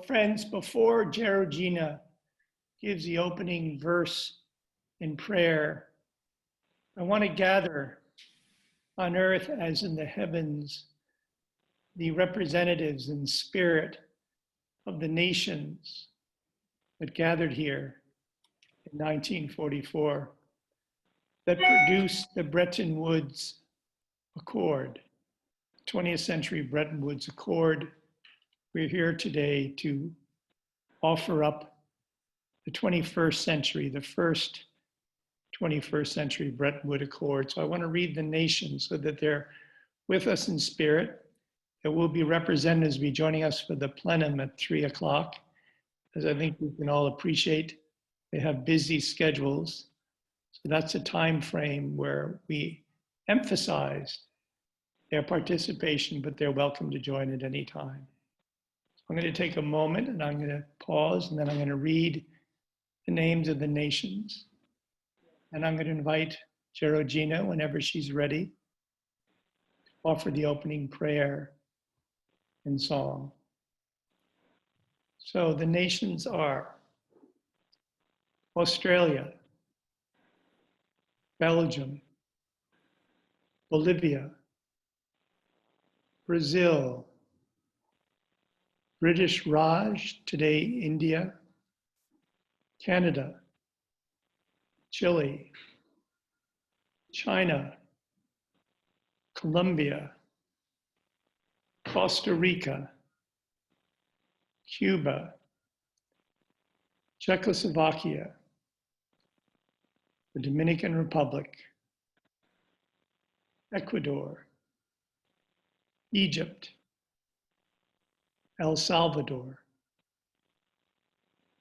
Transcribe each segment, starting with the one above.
friends, before Jeorgina gives the opening verse in prayer, I want to gather on earth as in the heavens the representatives in spirit of the nations that gathered here in 1944 that produced the Bretton Woods Accord, 20th century Bretton Woods Accord. We're here today to offer up the 21st century, the first 21st century Bretton Woods Accord. So I want to read the nations so that they're with us in spirit. There will be representatives be joining us for the plenum at 3 o'clock, as I think we can all appreciate. They have busy schedules. So that's a time frame where we emphasized their participation, but they're welcome to join at any time. I'm going to take a moment and I'm going to pause, and then I'm going to read the names of the nations. And I'm going to invite Jeorgina, whenever she's ready, to offer the opening prayer and song. So the nations are Australia, Belgium, Bolivia, Brazil, British Raj, today India, Canada, Chile, China, Colombia, Costa Rica, Cuba, Czechoslovakia, the Dominican Republic, Ecuador, Egypt, El Salvador,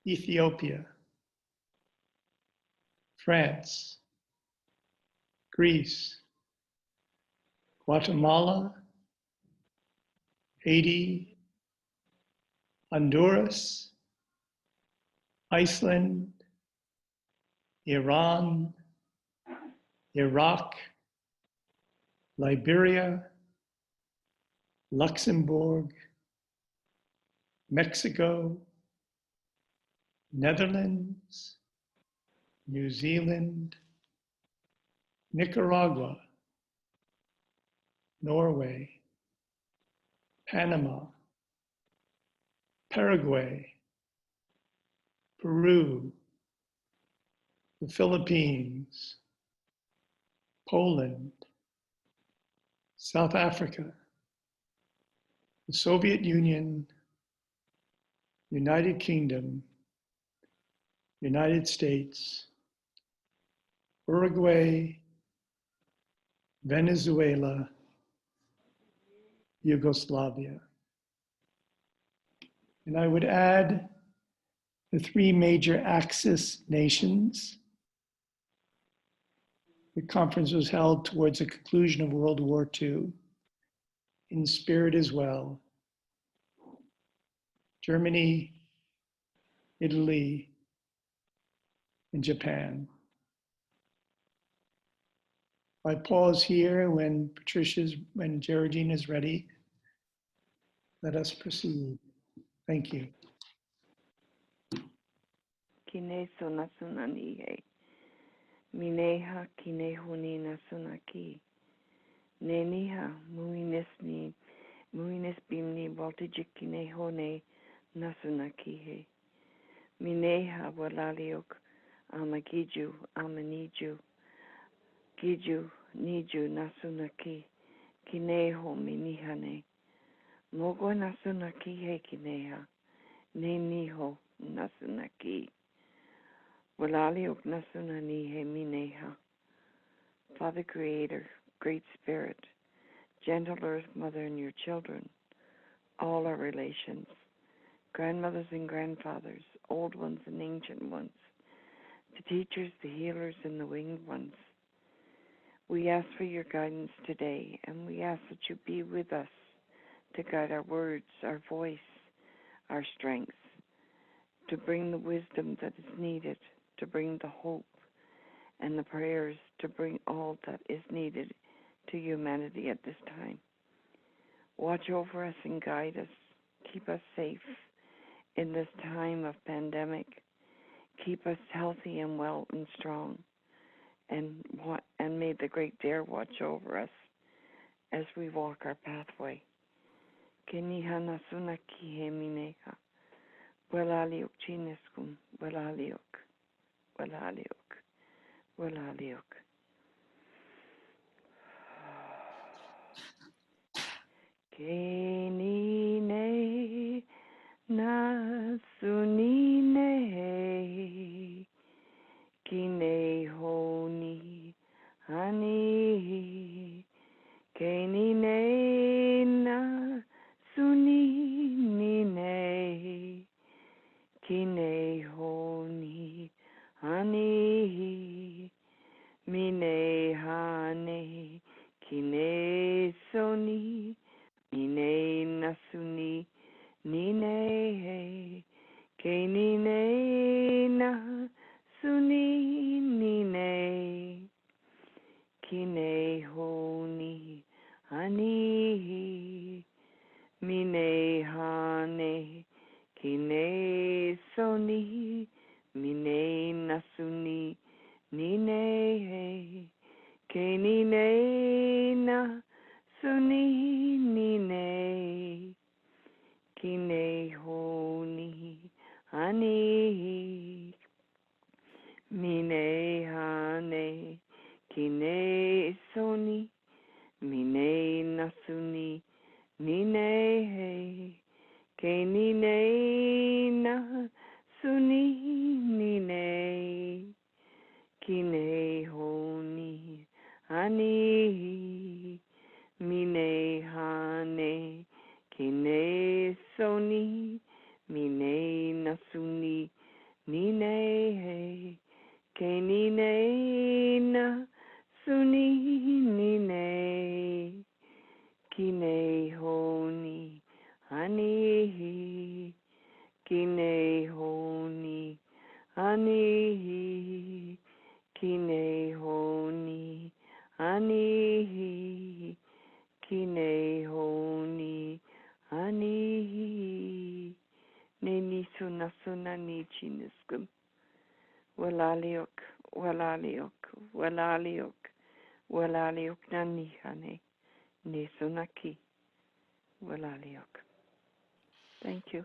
Ethiopia, France, Greece, Guatemala, Haiti, Honduras, Iceland, Iran, Iraq, Liberia, Luxembourg, Mexico, Netherlands, New Zealand, Nicaragua, Norway, Panama, Paraguay, Peru, the Philippines, Poland, South Africa, the Soviet Union, United Kingdom, United States, Uruguay, Venezuela, Yugoslavia. And I would add the three major Axis nations. The conference was held towards the conclusion of World War II, in spirit as well. Germany, Italy, and Japan. I pause here when Jeorgina is ready. Let us proceed. Thank you. Kine sonasunani he. Mineha kine huni nasunaki. Neniha muines bimni voltigikine hone nasunaki he. Mineha walaliok amagiju amaniju. Giju niju nasunaki. Kineho minihane. Mogo nasunaki he kineha. Neniho nasunaki. Walaliok nasunani he mineha. Father Creator, Great Spirit, Gentle Earth Mother and your children, all our relations, grandmothers and grandfathers, old ones and ancient ones, the teachers, the healers, and the winged ones. We ask for your guidance today, and we ask that you be with us to guide our words, our voice, our strength, to bring the wisdom that is needed, to bring the hope and the prayers, to bring all that is needed to humanity at this time. Watch over us and guide us. Keep us safe in this time of pandemic. Keep us healthy and well and strong. And may the Great Dare watch over us as we walk our pathway. Kenihana sunaki he mineha. Welaliuk chineskum. Welaliuk. Welaliuk. Welaliuk. Kenine nasunine. Kine honi hani. Kenine na suninine. Kine honi hani. Mine hane. Kine soni. Mine nasuni. Nine. Kenine na suni. Nine. Kine honi hani. Mine hane. Kine soni. Mine nasuni. Nine. Kenine na suni. Nine. Kine honi hani. Mine hane. Kine soni. Mine nasuni. Nine. Kenine na suni. Nine. Kine honi hani. Mine hane. Kine soni. Mine nasuni. Nine. Kenine na suni. Nine. Kine honi hani. Kine honi hani. Kine honi hani. Kine honi hani. Neni sunasuna ni chiniskum. Walaliok, walaliok, walaliok, walaliok nani hane. Nesunaki, walaliok. Thank you.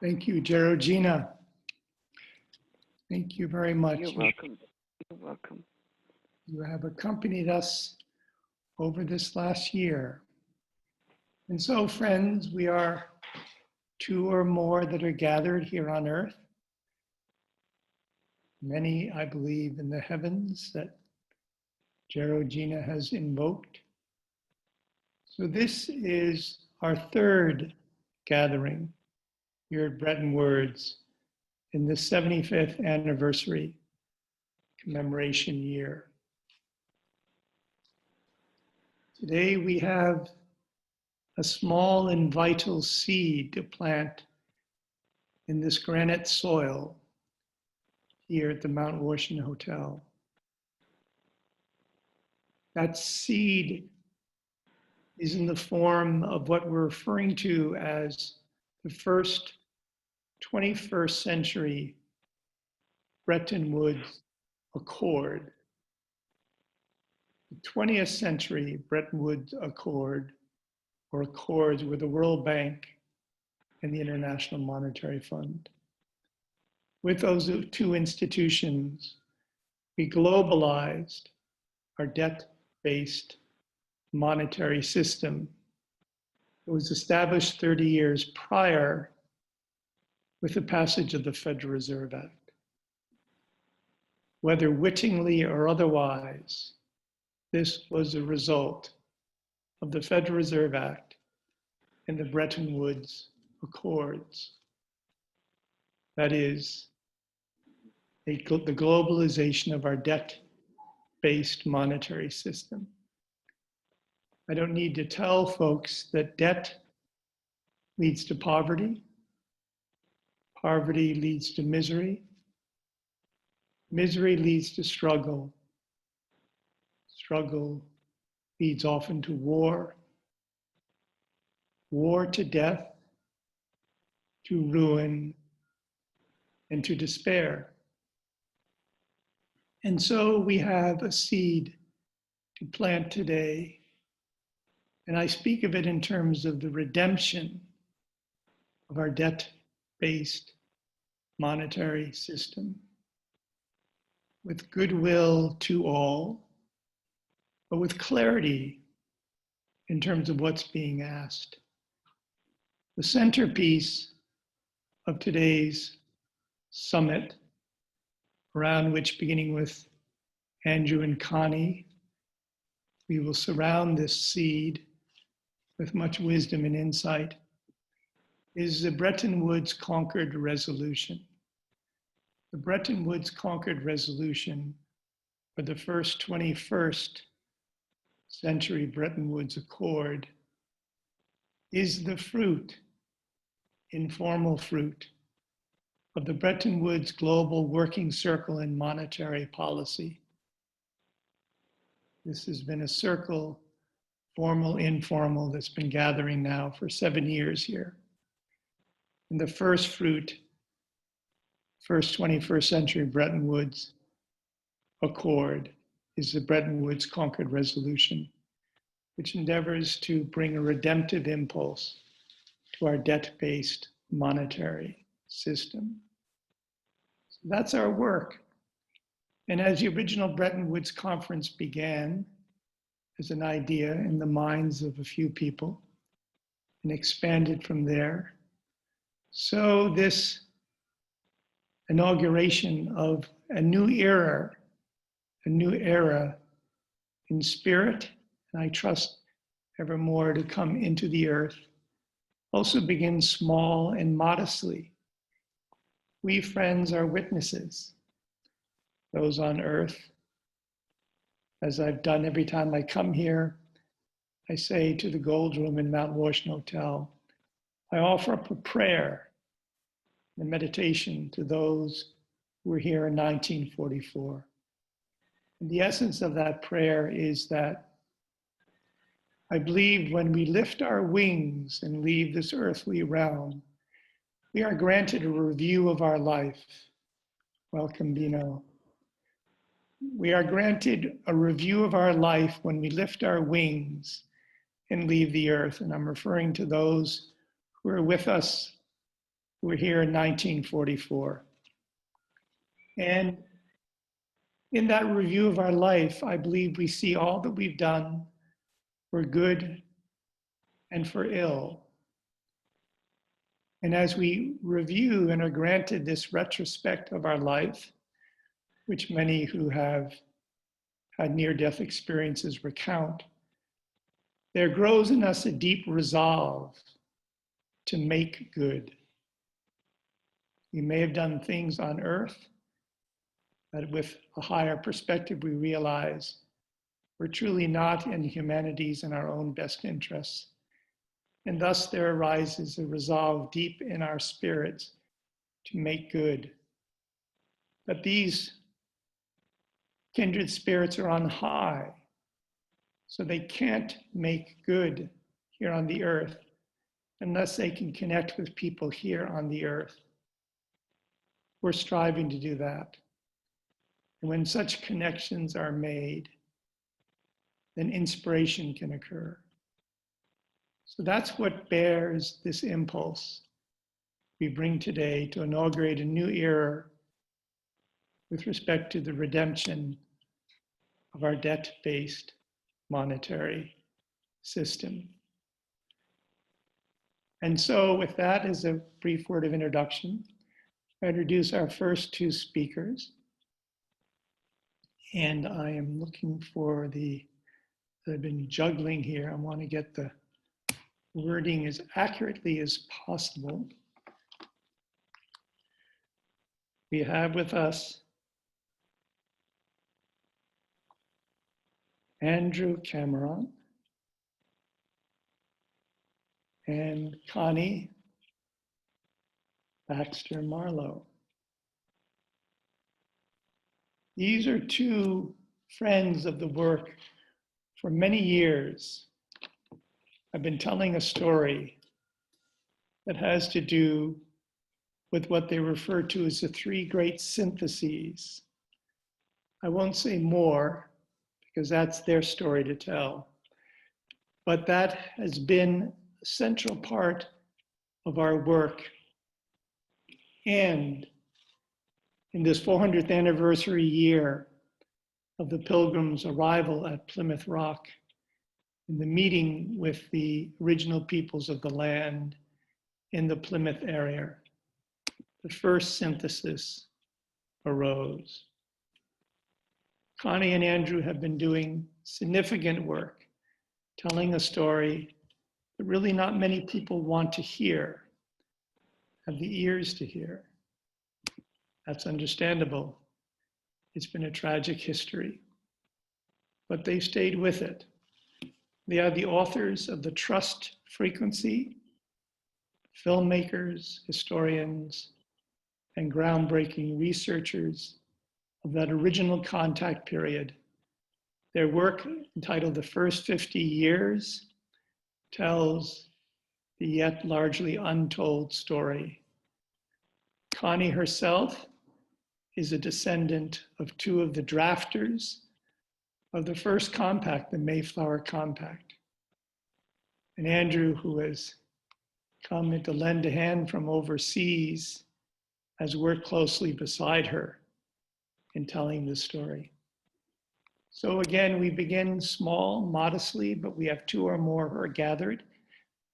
Thank you, Jeorgina. Thank you very much. You're welcome. You're welcome. You have accompanied us over this last year. And so, friends, we are two or more that are gathered here on earth. Many, I believe, in the heavens that Jeorgina has invoked. So this is our third gathering here at Bretton Woods in the 75th anniversary commemoration year. Today we have a small and vital seed to plant in this granite soil here at the Mount Washington Hotel. That seed is in the form of what we're referring to as the first 21st century Bretton Woods Accord. The 20th century Bretton Woods Accord, or accords, were the World Bank and the International Monetary Fund. With those two institutions, we globalized our debt-based monetary system. It was established 30 years prior with the passage of the Federal Reserve Act. Whether wittingly or otherwise, this was a result of the Federal Reserve Act and the Bretton Woods Accords. That is, the globalization of our debt-based monetary system. I don't need to tell folks that debt leads to poverty. Poverty leads to misery. Misery leads to struggle. struggle leads often to war, war to death, to ruin, and to despair. And so we have a seed to plant today. And I speak of it in terms of the redemption of our debt-based monetary system, with goodwill to all, but with clarity in terms of what's being asked. The centerpiece of today's summit, around which, beginning with Andrew and Connie, we will surround this seed with much wisdom and insight, is the Bretton Woods-Concord Resolution. The Bretton Woods-Concord Resolution, for the first 21st century Bretton Woods Accord, is the fruit, informal fruit, of the Bretton Woods Global Working Circle in Monetary Policy. This has been a circle, formal, informal, that's been gathering now for 7 years here. And the first fruit, first 21st century Bretton Woods Accord, is the Bretton Woods-Concord Resolution, which endeavors to bring a redemptive impulse to our debt-based monetary system. So that's our work. And as the original Bretton Woods Conference began as an idea in the minds of a few people and expanded from there, so this inauguration of a new era in spirit, and I trust evermore to come into the earth, also begins small and modestly. We friends are witnesses, those on earth. As I've done every time I come here, I say to the Gold Room in Mount Washington Hotel, I offer up a prayer and meditation to those who were here in 1944. And the essence of that prayer is that I believe when we lift our wings and leave this earthly realm, we are granted a review of our life. Welcome, Bino. We are granted a review of our life when we lift our wings and leave the earth. And I'm referring to those who are with us, who were here in 1944. And in that review of our life, I believe we see all that we've done for good and for ill. And as we review and are granted this retrospect of our life, which many who have had near-death experiences recount, there grows in us a deep resolve to make good. We may have done things on earth, but with a higher perspective, we realize we're truly not in humanity's and our own best interests. And thus there arises a resolve deep in our spirits to make good. But these kindred spirits are on high, so they can't make good here on the earth unless they can connect with people here on the earth. We're striving to do that. And when such connections are made, then inspiration can occur. So that's what bears this impulse we bring today to inaugurate a new era with respect to the redemption of our debt-based monetary system. And so with that as a brief word of introduction, I introduce our first two speakers. And I am looking for I've been juggling here. I want to get the wording as accurately as possible. We have with us Andrew Cameron and Connie Baxter Marlow. These are two friends of the work For many years, I've been telling a story that has to do with what they refer to as the three great syntheses. I won't say more because that's their story to tell, but that has been a central part of our work. And in this 400th anniversary year of the Pilgrims' arrival at Plymouth Rock, in the meeting with the original peoples of the land in the Plymouth area, the first synthesis arose. Connie and Andrew have been doing significant work, telling a story that really not many people want to hear, have the ears to hear. That's understandable. It's been a tragic history, but they stayed with it. They are the authors of the Trust Frequency, filmmakers, historians, and groundbreaking researchers of that original contact period. Their work, entitled The First 50 Years, tells the yet largely untold story. Connie herself is a descendant of two of the drafters of the first compact, the Mayflower Compact. And Andrew, who has come to lend a hand from overseas, has worked closely beside her in telling this story. So again, we begin small, modestly, but we have two or more who are gathered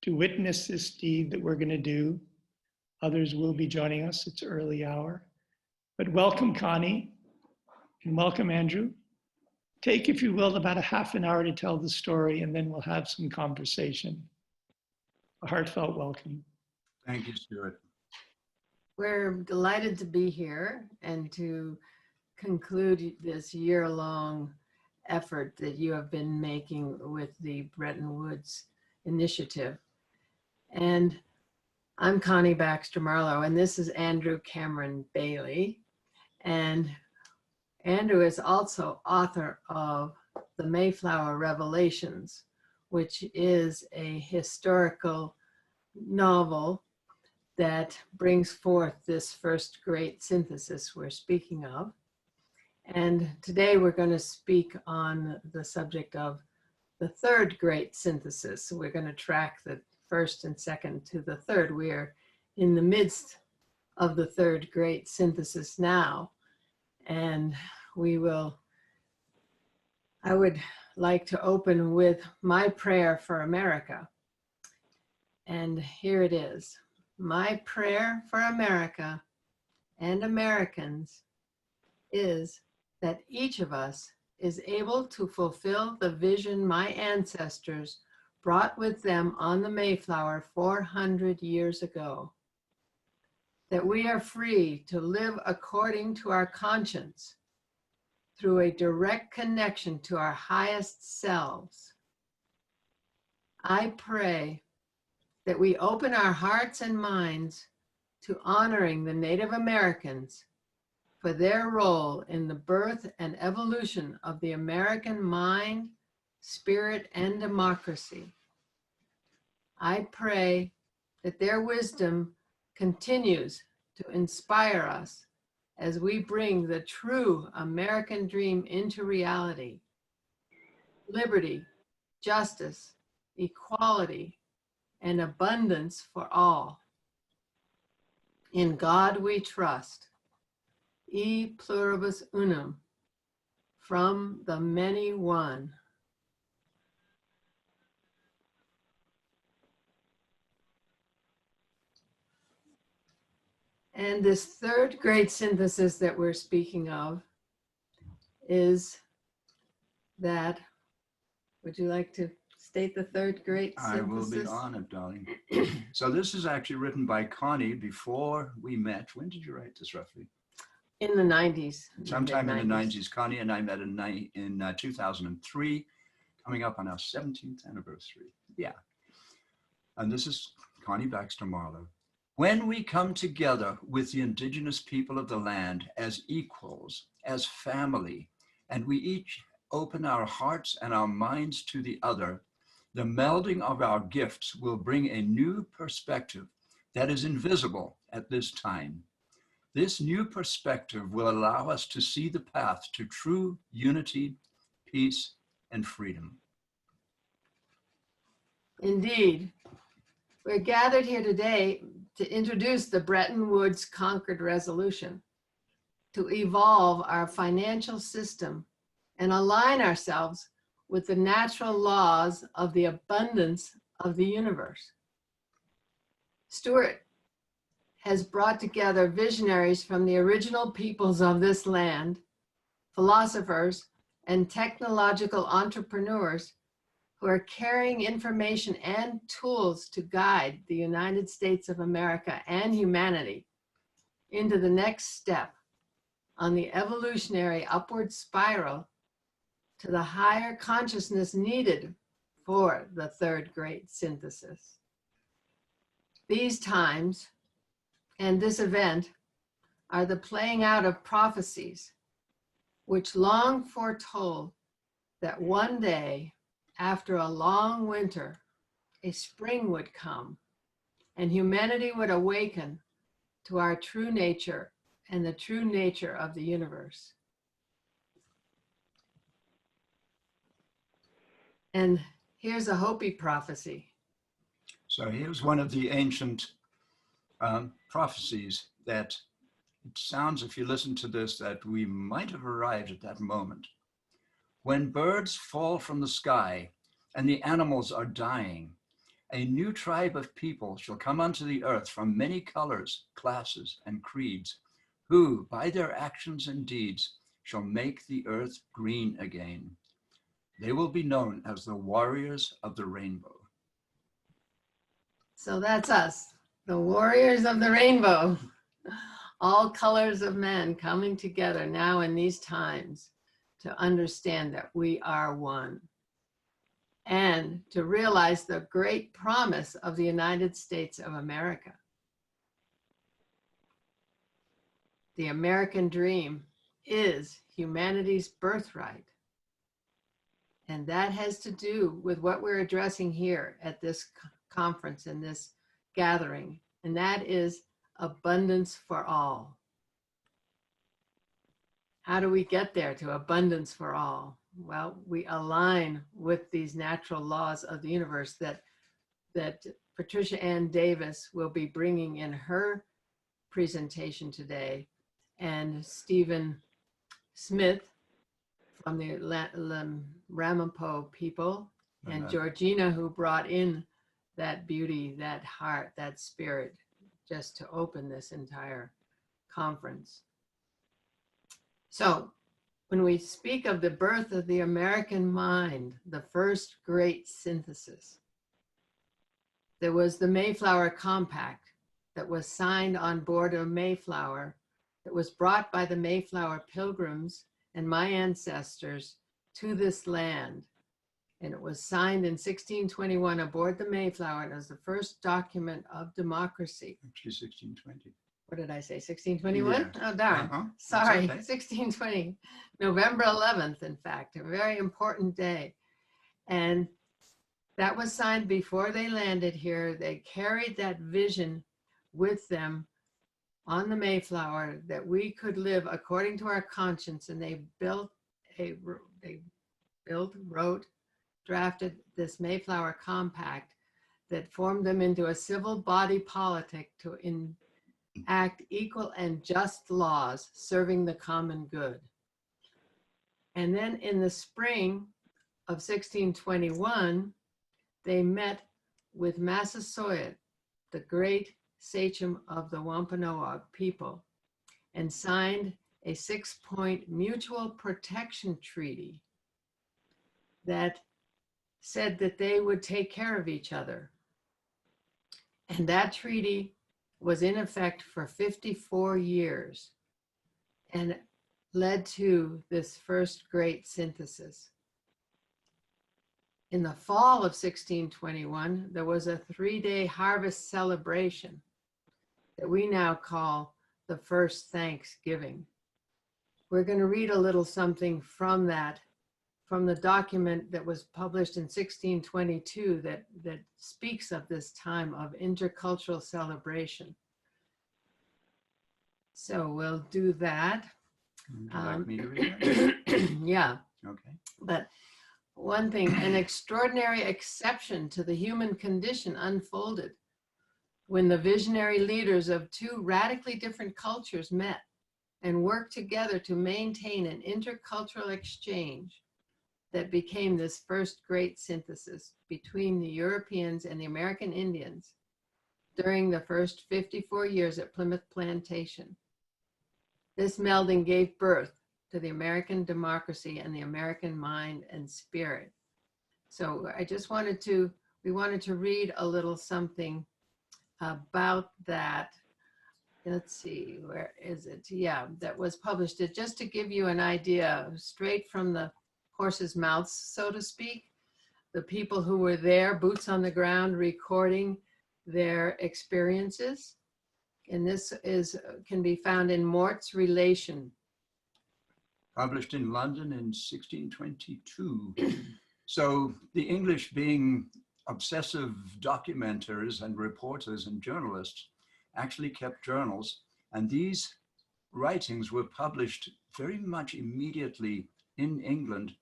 to witness this deed that we're going to do. Others will be joining us. It's early hour. But welcome, Connie, and welcome, Andrew. Take, if you will, about a half an hour to tell the story, and then we'll have some conversation. A heartfelt welcome. Thank you, Stuart. We're delighted to be here and to conclude this year-long effort that you have been making with the Bretton Woods initiative. And I'm Connie Baxter Marlow, and this is Andrew Cameron Bailey. And Andrew is also author of The Mayflower Revelations, which is a historical novel that brings forth this first great synthesis we're speaking of. And today we're going to speak on the subject of the third great synthesis. So we're going to track the first and second to the third. We are in the midst of the third great synthesis now. And I would like to open with my prayer for America. And here it is. My prayer for America and Americans is that each of us is able to fulfill the vision my ancestors brought with them on the Mayflower 400 years ago. That we are free to live according to our conscience through a direct connection to our highest selves. I pray that we open our hearts and minds to honoring the Native Americans for their role in the birth and evolution of the American mind, spirit, and democracy. I pray that their wisdom continues to inspire us as we bring the true American dream into reality. Liberty, justice, equality, and abundance for all. In God we trust. E pluribus unum, from the many one. And this third great synthesis that we're speaking of is that, would you like to state the third great synthesis? I will be honored, darling. So this is actually written by Connie before we met. When did you write this roughly? In the 90s. Sometime in the 90s. Connie and I met in 2003, coming up on our 17th anniversary. Yeah. And this is Connie Baxter Marlow. When we come together with the indigenous people of the land as equals, as family, and we each open our hearts and our minds to the other, the melding of our gifts will bring a new perspective that is invisible at this time. This new perspective will allow us to see the path to true unity, peace, and freedom. Indeed, we're gathered here today to introduce the Bretton Woods Concord Resolution, to evolve our financial system and align ourselves with the natural laws of the abundance of the universe. Stuart has brought together visionaries from the original peoples of this land, philosophers, and technological entrepreneurs who are carrying information and tools to guide the United States of America and humanity into the next step on the evolutionary upward spiral to the higher consciousness needed for the third great synthesis. These times and this event are the playing out of prophecies which long foretold that one day, after a long winter, a spring would come and humanity would awaken to our true nature and the true nature of the universe. And here's a Hopi prophecy. So here's one of the ancient prophecies that it sounds, if you listen to this, that we might have arrived at that moment. When birds fall from the sky and the animals are dying, a new tribe of people shall come unto the earth from many colors, classes, and creeds, who by their actions and deeds shall make the earth green again. They will be known as the warriors of the rainbow. So that's us, the warriors of the rainbow. All colors of men coming together now in these times to understand that we are one and to realize the great promise of the United States of America. The American dream is humanity's birthright. And that has to do with what we're addressing here at this conference and this gathering, and that is abundance for all. How do we get there to abundance for all? Well, we align with these natural laws of the universe that Patricia Ann Davis will be bringing in her presentation today, and Stephen Smith from the Ramapo people, and Jeorgina, who brought in that beauty, that heart, that spirit, just to open this entire conference. So when we speak of the birth of the American mind, the first great synthesis, there was the Mayflower Compact that was signed on board a Mayflower, that was brought by the Mayflower Pilgrims and my ancestors to this land. And it was signed in 1621 aboard the Mayflower, and it was the first document of democracy. Actually, 1620. What did I say, 1621? Yeah. Oh, darn. Uh-huh. Sorry, Okay. 1620. November 11th, in fact, a very important day. And that was signed before they landed here. They carried that vision with them on the Mayflower that we could live according to our conscience. And they wrote, drafted this Mayflower Compact that formed them into a civil body politic to enact equal and just laws serving the common good. And then in the spring of 1621, they met with Massasoit, the great sachem of the Wampanoag people, and signed a 6-point mutual protection treaty that said that they would take care of each other. And that treaty was in effect for 54 years and led to this first great synthesis. In the fall of 1621, there was a 3-day harvest celebration that we now call the first Thanksgiving. We're going to read a little something from that from the document that was published in 1622 that speaks of this time of intercultural celebration. So we'll do that. Would you like me to read that? Yeah. Okay. But one thing, an extraordinary exception to the human condition unfolded when the visionary leaders of two radically different cultures met and worked together to maintain an intercultural exchange that became this first great synthesis between the Europeans and the American Indians during the first 54 years at Plymouth Plantation. This melding gave birth to the American democracy and the American mind and spirit. So I just wanted to, we wanted to read a little something about that. Let's see, where is it? Yeah, that was published. Just to give you an idea, straight from the horse's mouths, so to speak, the people who were there, boots on the ground, recording their experiences. And this can be found in Mort's Relation. Published in London in 1622. So the English, being obsessive documenters and reporters and journalists, actually kept journals, and these writings were published very much immediately in England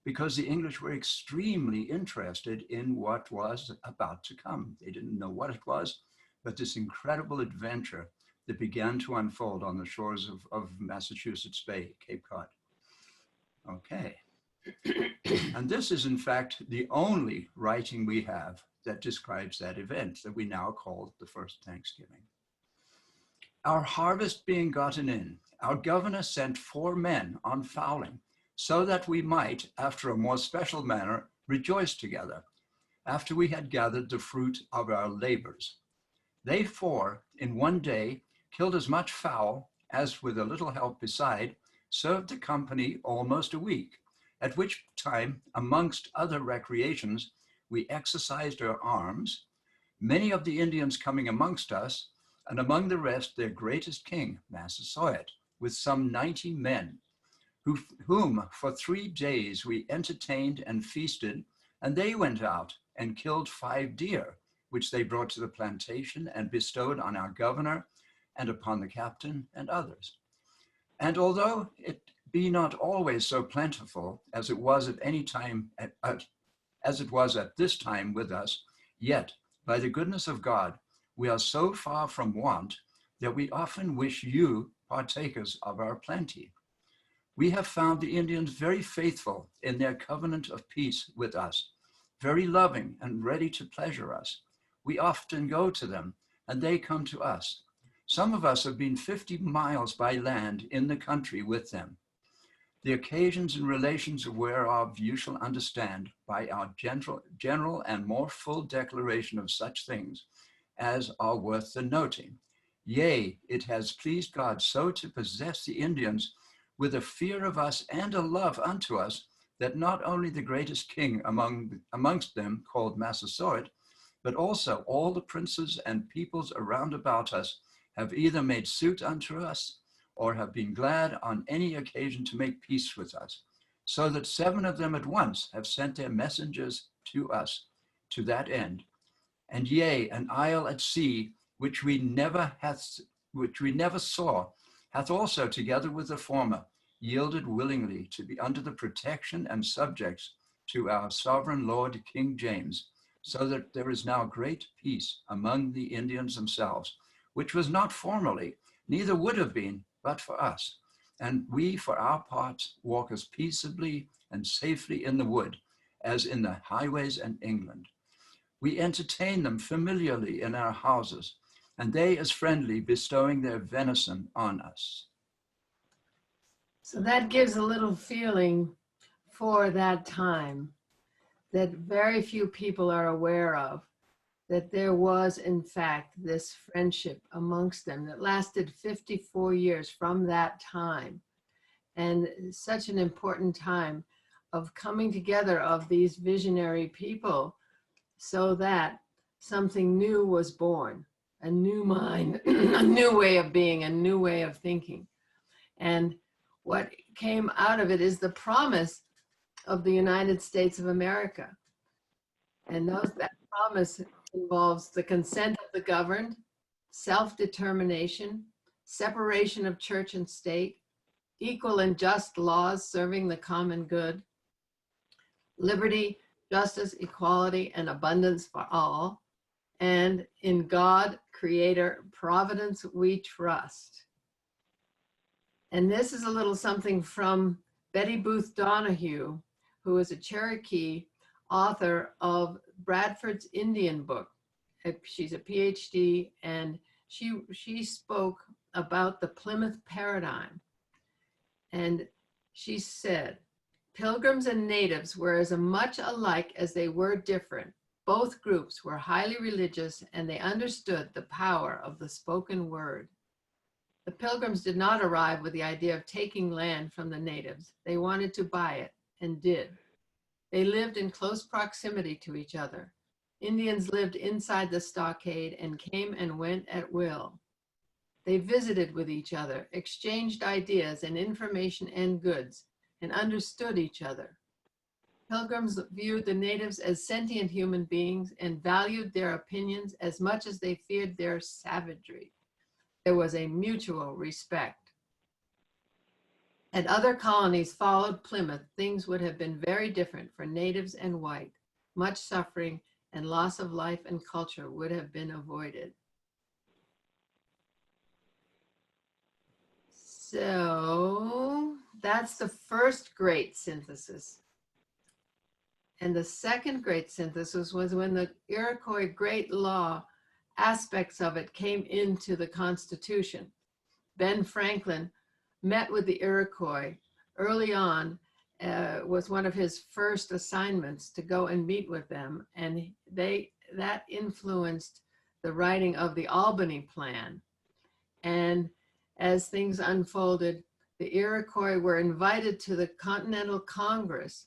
because the English were extremely interested in what was about to come. They didn't know what it was, but this incredible adventure that began to unfold on the shores of Massachusetts Bay, Cape Cod. Okay. And this is in fact the only writing we have that describes that event that we now call the first Thanksgiving. Our harvest being gotten in, our governor sent 4 men on fowling, so that we might, after a more special manner, rejoice together, after we had gathered the fruit of our labors. They 4, in one day, killed as much fowl as, with a little help beside, served the company almost a week, at which time, amongst other recreations, we exercised our arms, many of the Indians coming amongst us, and among the rest their greatest king, Massasoit, with some 90 men, whom for 3 days we entertained and feasted, and they went out and killed 5 deer, which they brought to the plantation and bestowed on our governor and upon the captain and others. And although it be not always so plentiful as it was at any time, as it was at this time with us, yet by the goodness of God, we are so far from want that we often wish you partakers of our plenty. We have found the Indians very faithful in their covenant of peace with us, very loving and ready to pleasure us. We often go to them and they come to us. Some of us have been 50 miles by land in the country with them. The occasions and relations whereof you shall understand by our general and more full declaration of such things as are worth the noting. Yea, it has pleased God so to possess the Indians with a fear of us and a love unto us, that not only the greatest king amongst them, called Massasoit, but also all the princes and peoples around about us have either made suit unto us, or have been glad on any occasion to make peace with us, so that 7 of them at once have sent their messengers to us to that end. And yea, an isle at sea, which we never saw, hath also, together with the former, yielded willingly to be under the protection and subjects to our sovereign Lord King James, so that there is now great peace among the Indians themselves, which was not formerly, neither would have been, but for us. And we, for our parts, walk as peaceably and safely in the wood as in the highways in England. We entertain them familiarly in our houses, and they as friendly, bestowing their venison on us. So that gives a little feeling for that time that very few people are aware of, that there was in fact this friendship amongst them that lasted 54 years from that time. And such an important time of coming together of these visionary people so that something new was born, a new mind, a new way of being, a new way of thinking. And what came out of it is the promise of the United States of America. And that promise involves the consent of the governed, self-determination, separation of church and state, equal and just laws serving the common good, liberty, justice, equality, and abundance for all, and in God, Creator, Providence, we trust. And this is a little something from Betty Booth Donahue, who is a Cherokee author of Bradford's Indian book. She's a PhD, and she spoke about the Plymouth Paradigm. And she said, Pilgrims and natives were as much alike as they were different. Both groups were highly religious, and they understood the power of the spoken word. The Pilgrims did not arrive with the idea of taking land from the natives. They wanted to buy it, and did. They lived in close proximity to each other. Indians lived inside the stockade and came and went at will. They visited with each other, exchanged ideas and information and goods, and understood each other. Pilgrims viewed the natives as sentient human beings and valued their opinions as much as they feared their savagery. There was a mutual respect. Had other colonies followed Plymouth, things would have been very different for natives and white. Much suffering and loss of life and culture would have been avoided. So that's the first great synthesis. And the second great synthesis was when the Iroquois Great Law aspects of it came into the Constitution. Ben Franklin met with the Iroquois early on, was one of his first assignments to go and meet with them. And that influenced the writing of the Albany Plan. And as things unfolded, the Iroquois were invited to the Continental Congress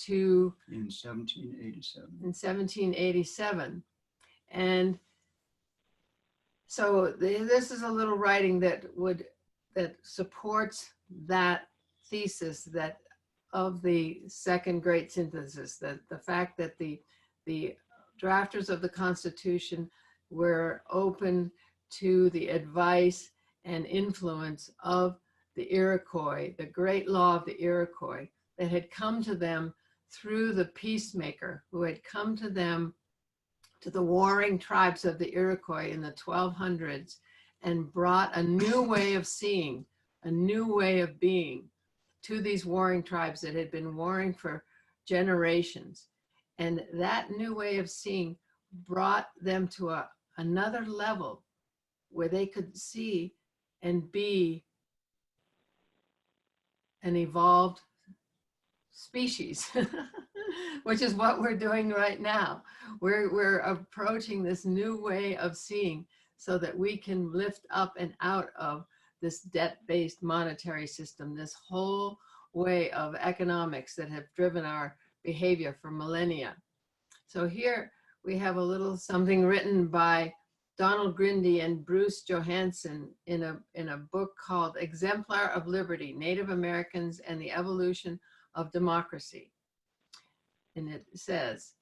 in 1787. And so this is a little writing that supports that thesis that of the second great synthesis, that the fact that the drafters of the Constitution were open to the advice and influence of the Iroquois, the great law of the Iroquois that had come to them through the peacemaker who had come to them, to the warring tribes of the Iroquois in the 1200s, and brought a new way of seeing, a new way of being to these warring tribes that had been warring for generations. And that new way of seeing brought them to another level where they could see and be an evolved species, which is what we're doing right now. We're approaching this new way of seeing so that we can lift up and out of this debt-based monetary system, this whole way of economics that have driven our behavior for millennia. So here we have a little something written by Donald Grindy and Bruce Johansson in a book called Exemplar of Liberty, Native Americans and the Evolution of Democracy. And it says,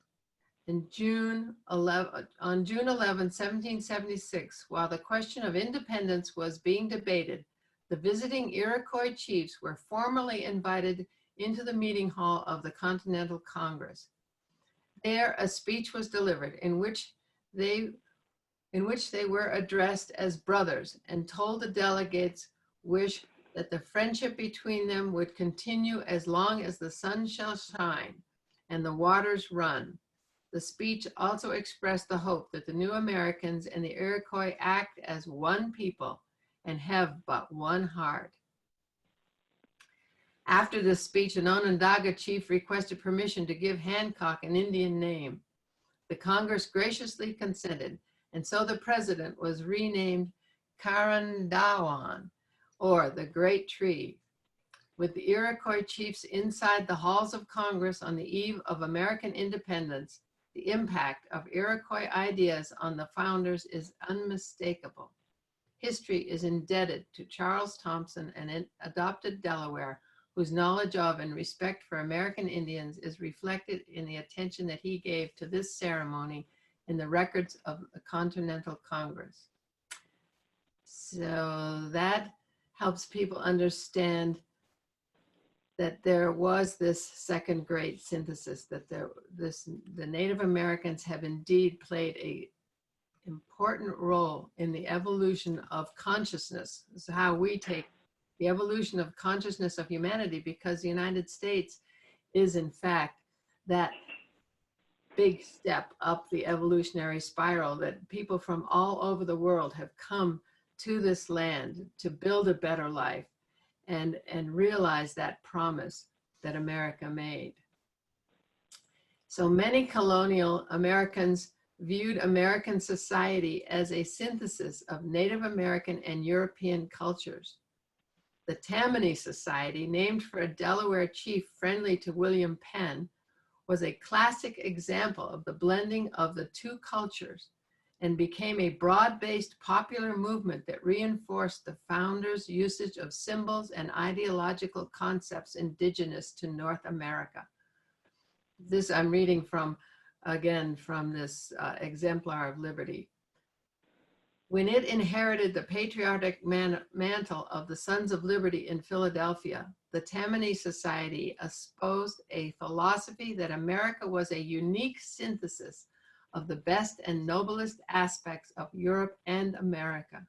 on June 11, 1776, while the question of independence was being debated, the visiting Iroquois chiefs were formally invited into the meeting hall of the Continental Congress. There, a speech was delivered in which they were addressed as brothers and told the delegates wish that the friendship between them would continue as long as the sun shall shine and the waters run. The speech also expressed the hope that the new Americans and the Iroquois act as one people and have but one heart. After this speech, an Onondaga chief requested permission to give Hancock an Indian name. The Congress graciously consented, and so the president was renamed Carandawan, or the Great Tree. With the Iroquois chiefs inside the halls of Congress on the eve of American independence, the impact of Iroquois ideas on the founders is unmistakable. History is indebted to Charles Thompson, an adopted Delaware, whose knowledge of and respect for American Indians is reflected in the attention that he gave to this ceremony in the records of the Continental Congress. So that helps people understand that there was this second great synthesis, that the Native Americans have indeed played an important role in the evolution of consciousness. This is how we take the evolution of consciousness of humanity, because the United States is in fact that big step up the evolutionary spiral, that people from all over the world have come to this land to build a better life and realize that promise that America made. So many colonial Americans viewed American society as a synthesis of Native American and European cultures. The Tammany Society, named for a Delaware chief friendly to William Penn, was a classic example of the blending of the two cultures and became a broad-based popular movement that reinforced the founders' usage of symbols and ideological concepts indigenous to North America. This I'm reading from, again, from this exemplar of liberty. When it inherited the patriotic mantle of the Sons of Liberty in Philadelphia, the Tammany Society espoused a philosophy that America was a unique synthesis of the best and noblest aspects of Europe and America.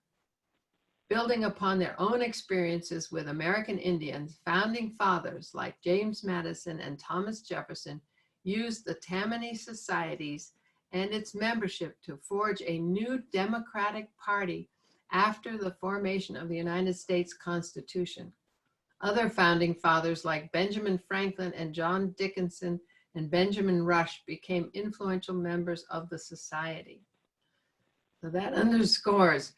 Building upon their own experiences with American Indians, founding fathers like James Madison and Thomas Jefferson used the Tammany Societies and its membership to forge a new Democratic Party after the formation of the United States Constitution. Other founding fathers like Benjamin Franklin and John Dickinson and Benjamin Rush became influential members of the society. So that underscores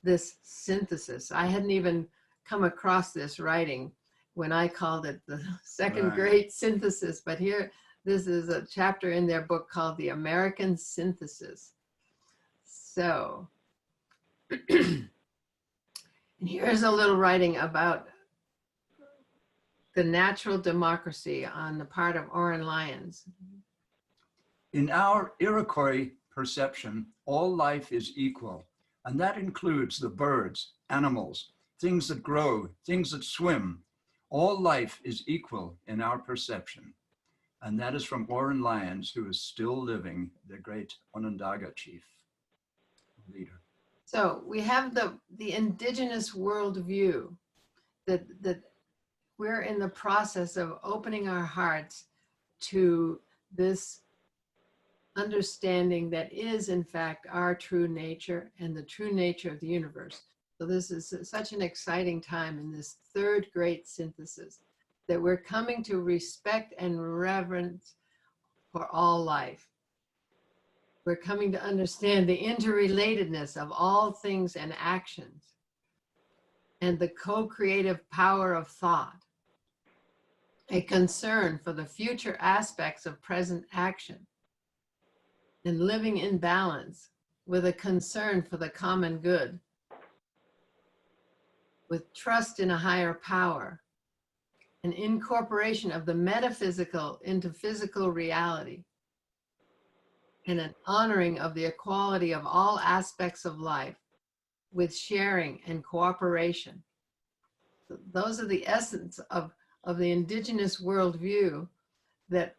this synthesis. I hadn't even come across this writing when I called it the second great synthesis, but here, this is a chapter in their book called The American Synthesis. So, and here's a little writing about the natural democracy on the part of Oren Lyons. In our Iroquois perception, all life is equal, and that includes the birds, animals, things that grow, things that swim. All life is equal in our perception. And that is from Oren Lyons, who is still living, the great Onondaga chief leader. So we have the indigenous worldview that we're in the process of opening our hearts to this understanding that is in fact our true nature and the true nature of the universe. So this is such an exciting time in this third great synthesis, that we're coming to respect and reverence for all life. We're coming to understand the interrelatedness of all things and actions and the co-creative power of thought, a concern for the future aspects of present action, and living in balance with a concern for the common good, with trust in a higher power, an incorporation of the metaphysical into physical reality, and an honoring of the equality of all aspects of life with sharing and cooperation. Those are the essence of the indigenous worldview that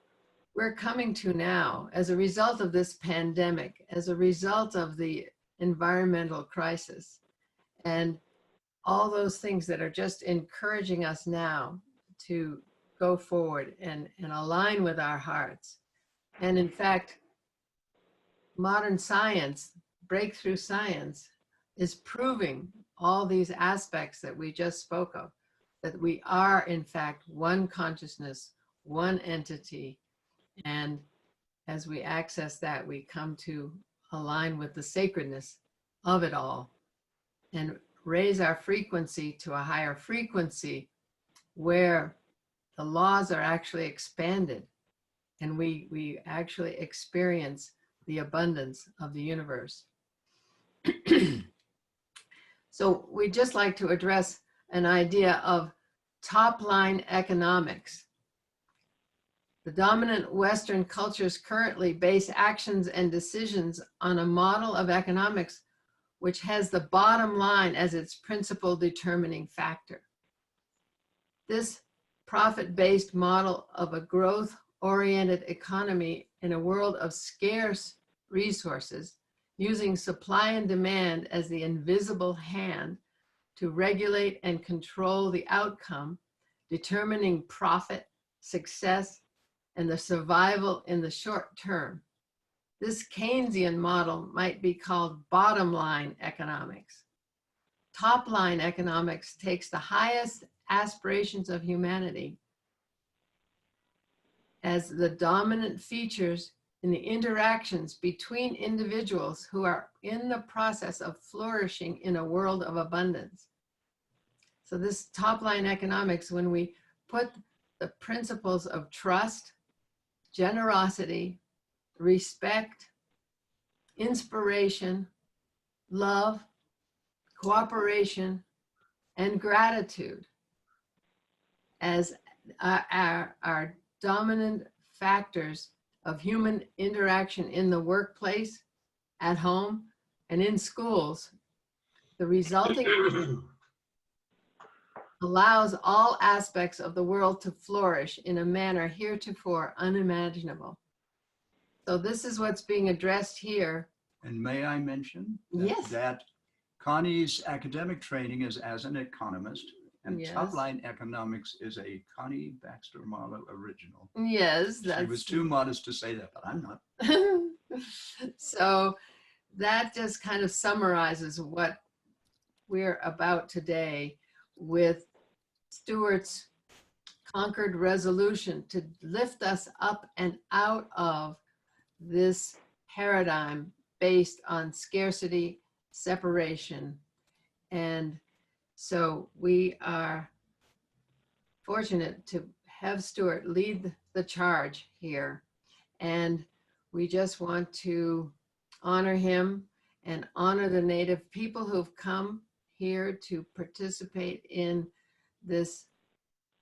we're coming to now as a result of this pandemic, as a result of the environmental crisis, and all those things that are just encouraging us now to go forward and align with our hearts. And in fact, modern science, breakthrough science, is proving all these aspects that we just spoke of, that we are in fact one consciousness, one entity, and as we access that, we come to align with the sacredness of it all and raise our frequency to a higher frequency where the laws are actually expanded and we actually experience the abundance of the universe. So we'd just like to address an idea of top-line economics. The dominant Western cultures currently base actions and decisions on a model of economics which has the bottom line as its principal determining factor. This profit-based model of a growth-oriented economy in a world of scarce resources, using supply and demand as the invisible hand to regulate and control the outcome, determining profit, success, and the survival in the short term. This Keynesian model might be called bottom line economics. Top line economics takes the highest aspirations of humanity as the dominant features in the interactions between individuals who are in the process of flourishing in a world of abundance. So this top line economics, when we put the principles of trust, generosity, respect, inspiration, love, cooperation, and gratitude as our dominant factors of human interaction in the workplace, at home, and in schools, the resulting allows all aspects of the world to flourish in a manner heretofore unimaginable. So this is what's being addressed here. And may I mention Yes. that Connie's academic training is as an economist, and Yes. top-line economics is a Connie Baxter Marlow original. Yes, She was too modest to say that, but I'm not. So that just kind of summarizes what we're about today with Stuart's Concord resolution to lift us up and out of this paradigm based on scarcity, separation. And so we are fortunate to have Stuart lead the charge here. And we just want to honor him and honor the Native people who've come here to participate in this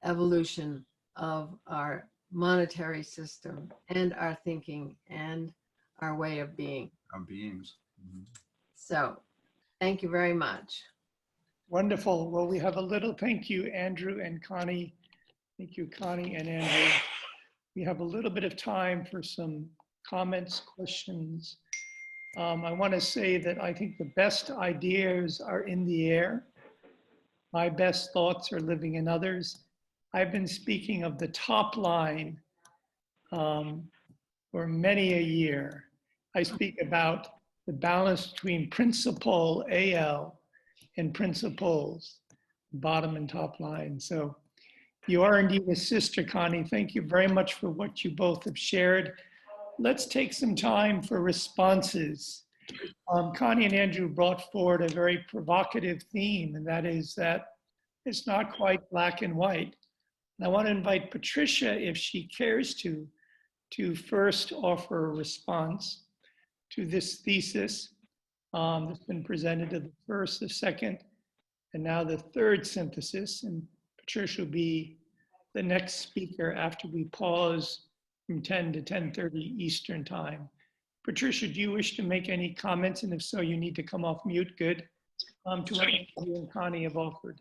evolution of our monetary system and our thinking and our way of being. Our beings. Mm-hmm. So thank you very much. Wonderful. Well, we have a little thank you, Andrew and Connie. Thank you, Connie and Andrew. We have a little bit of time for some comments, questions. I want to say that I think the best ideas are in the air. My best thoughts are living in others. I've been speaking of the top line for many a year. I speak about the balance between principle, AL, and principles, bottom and top line. So you are indeed a sister, Connie. Thank you very much for what you both have shared. Let's take some time for responses. Connie and Andrew brought forward a very provocative theme, and that is that it's not quite black and white. And I want to invite Patricia, if she cares to first offer a response to this thesis that's been presented to the first, the second, and now the third synthesis. And Patricia will be the next speaker after we pause from 10 to 10:30 Eastern time. Patricia, do you wish to make any comments? And if so, you need to come off mute. Good. To what you and Connie have offered.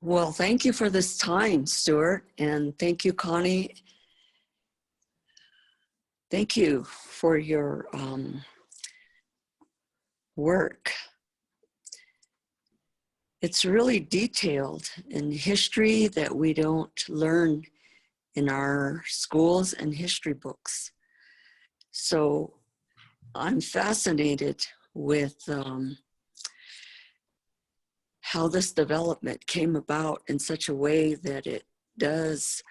Well, thank you for this time, Stuart, and thank you, Connie. Thank you for your work. It's really detailed in history that we don't learn in our schools and history books. So I'm fascinated with how this development came about in such a way that it does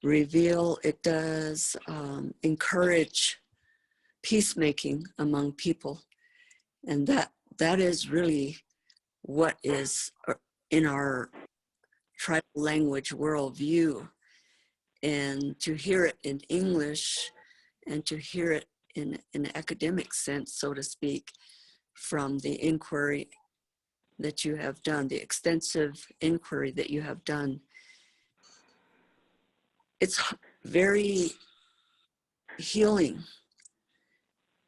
reveal, it does encourage peacemaking among people. And that is really what is in our tribal language worldview. And to hear it in English and to hear it in an academic sense, so to speak, from the inquiry that you have done, the extensive inquiry that you have done. It's very healing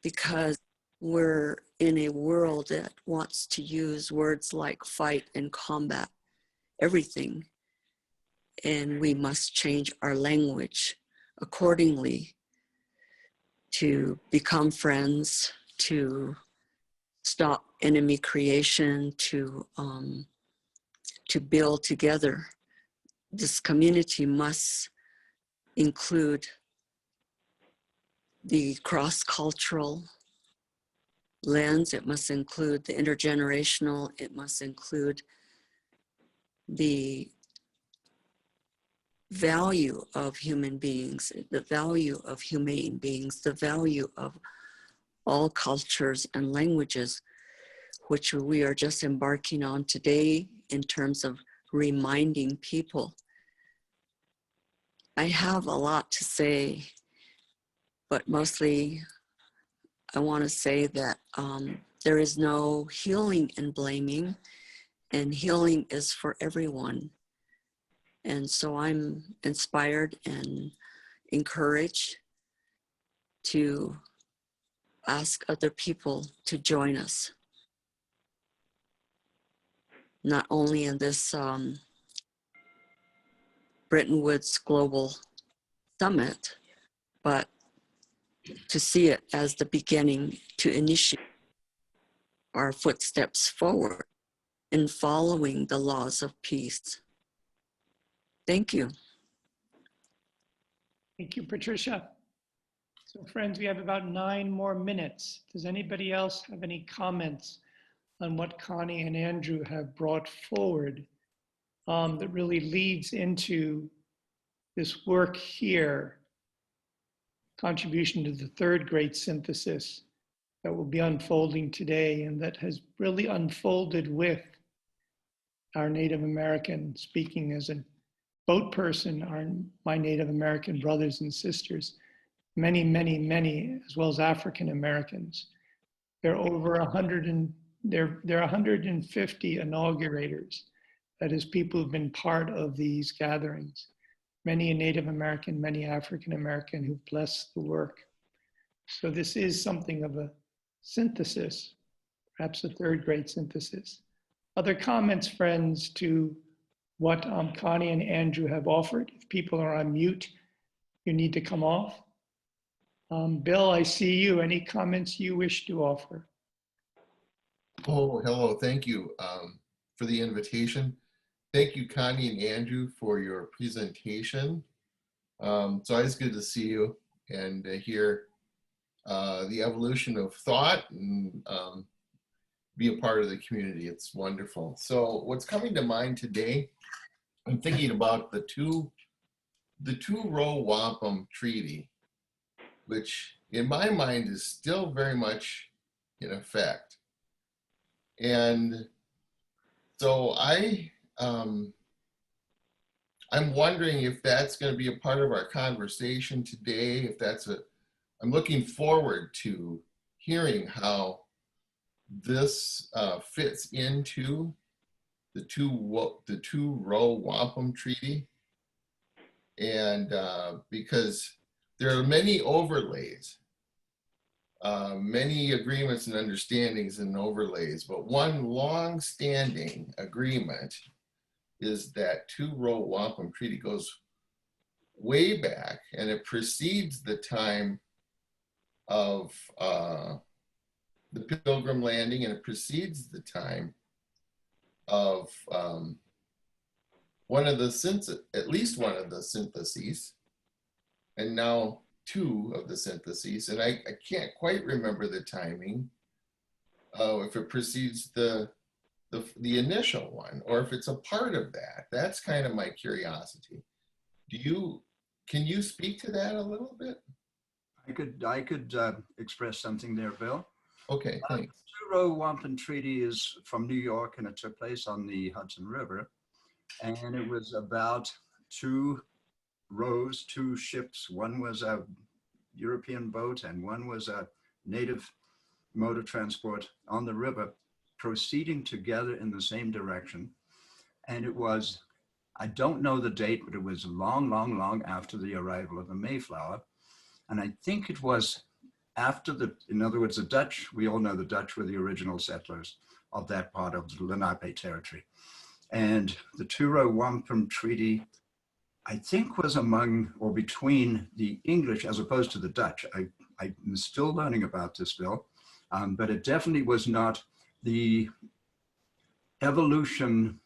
because we're in a world that wants to use words like fight and combat everything. And we must change our language accordingly to become friends, to stop enemy creation, to build together. This community must include the cross-cultural lens. It must include the intergenerational. It must include the value of human beings, the value of humane beings, the value of all cultures and languages, which we are just embarking on today in terms of reminding people. I have a lot to say, but mostly I want to say that there is no healing in blaming, and healing is for everyone. And so I'm inspired and encouraged to ask other people to join us, not only in this Bretton Woods Global Summit, but to see it as the beginning to initiate our footsteps forward in following the laws of peace. Thank you. Thank you, Patricia. So friends, we have about 9 more minutes. Does anybody else have any comments on what Connie and Andrew have brought forward that really leads into this work here, contribution to the third great synthesis that will be unfolding today and that has really unfolded with our Native American, speaking as a boat person, my Native American brothers and sisters, many, many, many, as well as African Americans. There are over 150 inaugurators, that is people who've been part of these gatherings. Many Native American, many African American who've blessed the work. So this is something of a synthesis, perhaps a third great synthesis. Other comments, friends, to what Connie and Andrew have offered? If people are on mute, you need to come off. Bill, I see you. Any comments you wish to offer? Oh, hello. Thank you for the invitation. Thank you, Connie and Andrew, for your presentation. It's always good to see you and hear the evolution of thought and be a part of the community. It's wonderful. So what's coming to mind today, I'm thinking about the two-row wampum treaty, which in my mind is still very much in effect. And so I'm wondering if that's going to be a part of our conversation today, if that's I'm looking forward to hearing how this fits into the two-row wampum treaty. And because there are many overlays, many agreements and understandings and overlays, but one long-standing agreement is that two-row wampum treaty goes way back, and it precedes the time of the Pilgrim landing, and it precedes the time of at least one of the syntheses, and now 2 of the syntheses, and I can't quite remember the timing, if it precedes the initial one, or if it's a part of that. That's kind of my curiosity. Can you speak to that a little bit? I could express something there, Bill. Okay, thanks. The two-row wampum treaty is from New York, and it took place on the Hudson River, and it was about 2 rows, 2 ships. One was European boat and one was a native mode of transport on the river, proceeding together in the same direction. And it was, I don't know the date, but it was long, long, long after the arrival of the Mayflower. And I think it was after in other words, the Dutch, we all know the Dutch were the original settlers of that part of the Lenape territory. And the Truro Wampum Treaty, I think, was among or between the English as opposed to the Dutch. I'm still learning about this, Bill, but it definitely was not the evolution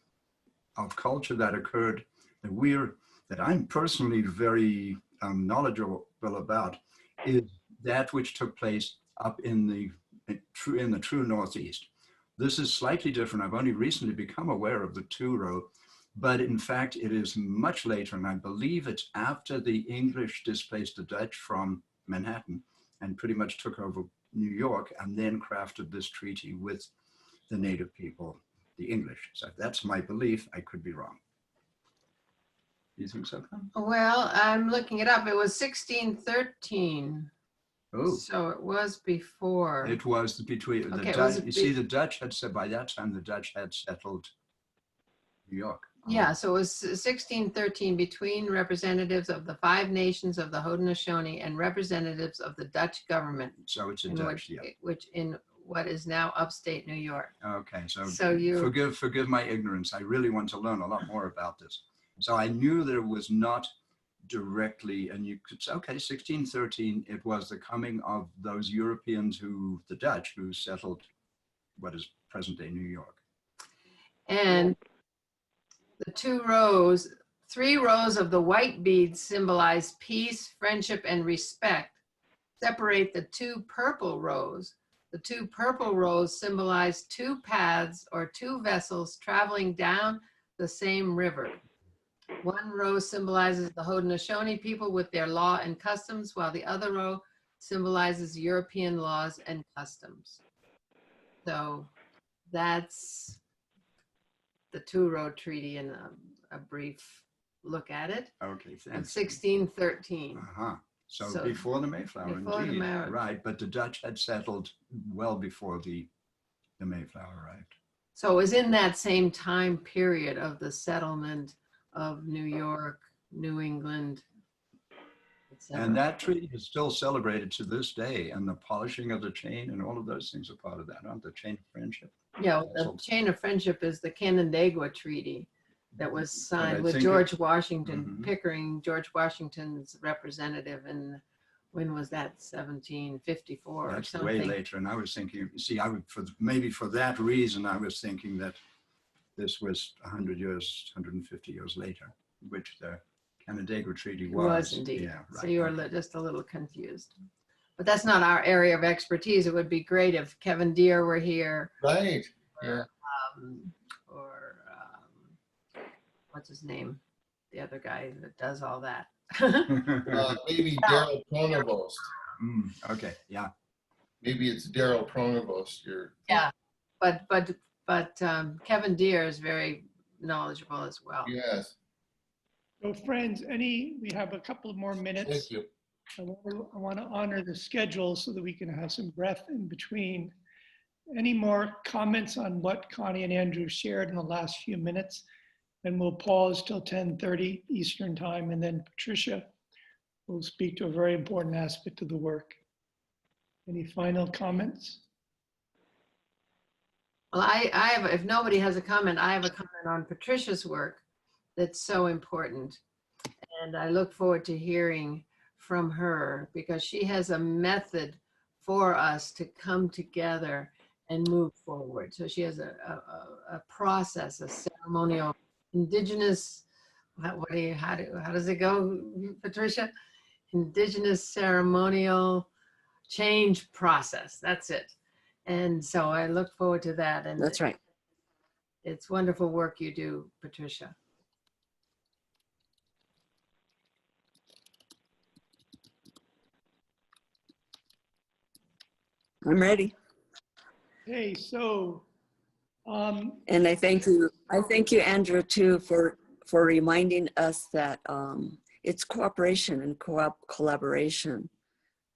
of culture that occurred that I'm personally very knowledgeable about, is that which took place up in the true Northeast. This is slightly different. I've only recently become aware of the Truro, but in fact, it is much later, and I believe it's after the English displaced the Dutch from Manhattan and pretty much took over New York, and then crafted this treaty with the native people, the English. So that's my belief. I could be wrong. Do you think so, Con? Well, I'm looking it up. It was 1613. Oh, So it was before. it was between the Okay, it Dutch. was a You see, bit- the Dutch had said by that time the Dutch had settled New York. Yeah, so it was 1613 between representatives of the 5 nations of the Haudenosaunee and representatives of the Dutch government, So it's a in Dutch, yeah. which in what is now upstate New York. Okay, So you, forgive my ignorance. I really want to learn a lot more about this. So I knew that it was not directly, and you could say, okay, 1613, it was the coming of those Europeans the Dutch, who settled what is present day New York. and the 3 rows of the white beads symbolize peace, friendship, and respect. Separate the 2 purple rows. The 2 purple rows symbolize 2 paths or 2 vessels traveling down the same river. 1 row symbolizes the Haudenosaunee people with their law and customs, while the other row symbolizes European laws and customs. So that's the Truro Treaty in a brief look at it. Okay, Of thanks. 1613. Uh-huh. So, So before the Mayflower, before the indeed. Mayflower. Right, but the Dutch had settled well before the Mayflower arrived. So it was in that same time period of the settlement of New York, New England, etc. And that treaty is still celebrated to this day, and the polishing of the chain and all of those things are part of that, aren't the chain of friendship? Yeah, the chain of friendship is the Canandaigua Treaty that was signed with think George Washington, Mhm. Pickering, George Washington's representative, and when was that? 1754 or That's something. way later, and I was thinking, see, maybe for that reason, I was thinking that this was 100 years, 150 years later, which the Canandaigua Treaty It was. was indeed. Yeah, right. So you were just a little confused. But that's not our area of expertise. It would be great if Kevin Deere were here. Right. Yeah. Or what's his name? The other guy that does all that. Maybe Daryl Pronovost. Okay, yeah. Maybe it's Daryl Pronovost. Yeah, but Kevin Deere is very knowledgeable as well. Yes. So friends, we have a couple of more minutes. Thank you. I want to honor the schedule so that we can have some breath in between. Any more comments on what Connie and Andrew shared in the last few minutes? And we'll pause till 10:30 Eastern time, and then Patricia will speak to a very important aspect of the work. Any final comments? Well, I have, if nobody has a comment, I have a comment on Patricia's work that's so important. And I look forward to hearing from her, because she has a method for us to come together and move forward. So she has a process, a ceremonial, indigenous, how does it go, Patricia? Indigenous ceremonial change process. That's it. And so I look forward to that. And That's right. it's wonderful work you do, Patricia. I'm ready. Okay, so And I thank you, Andrew, too, for reminding us that it's cooperation and collaboration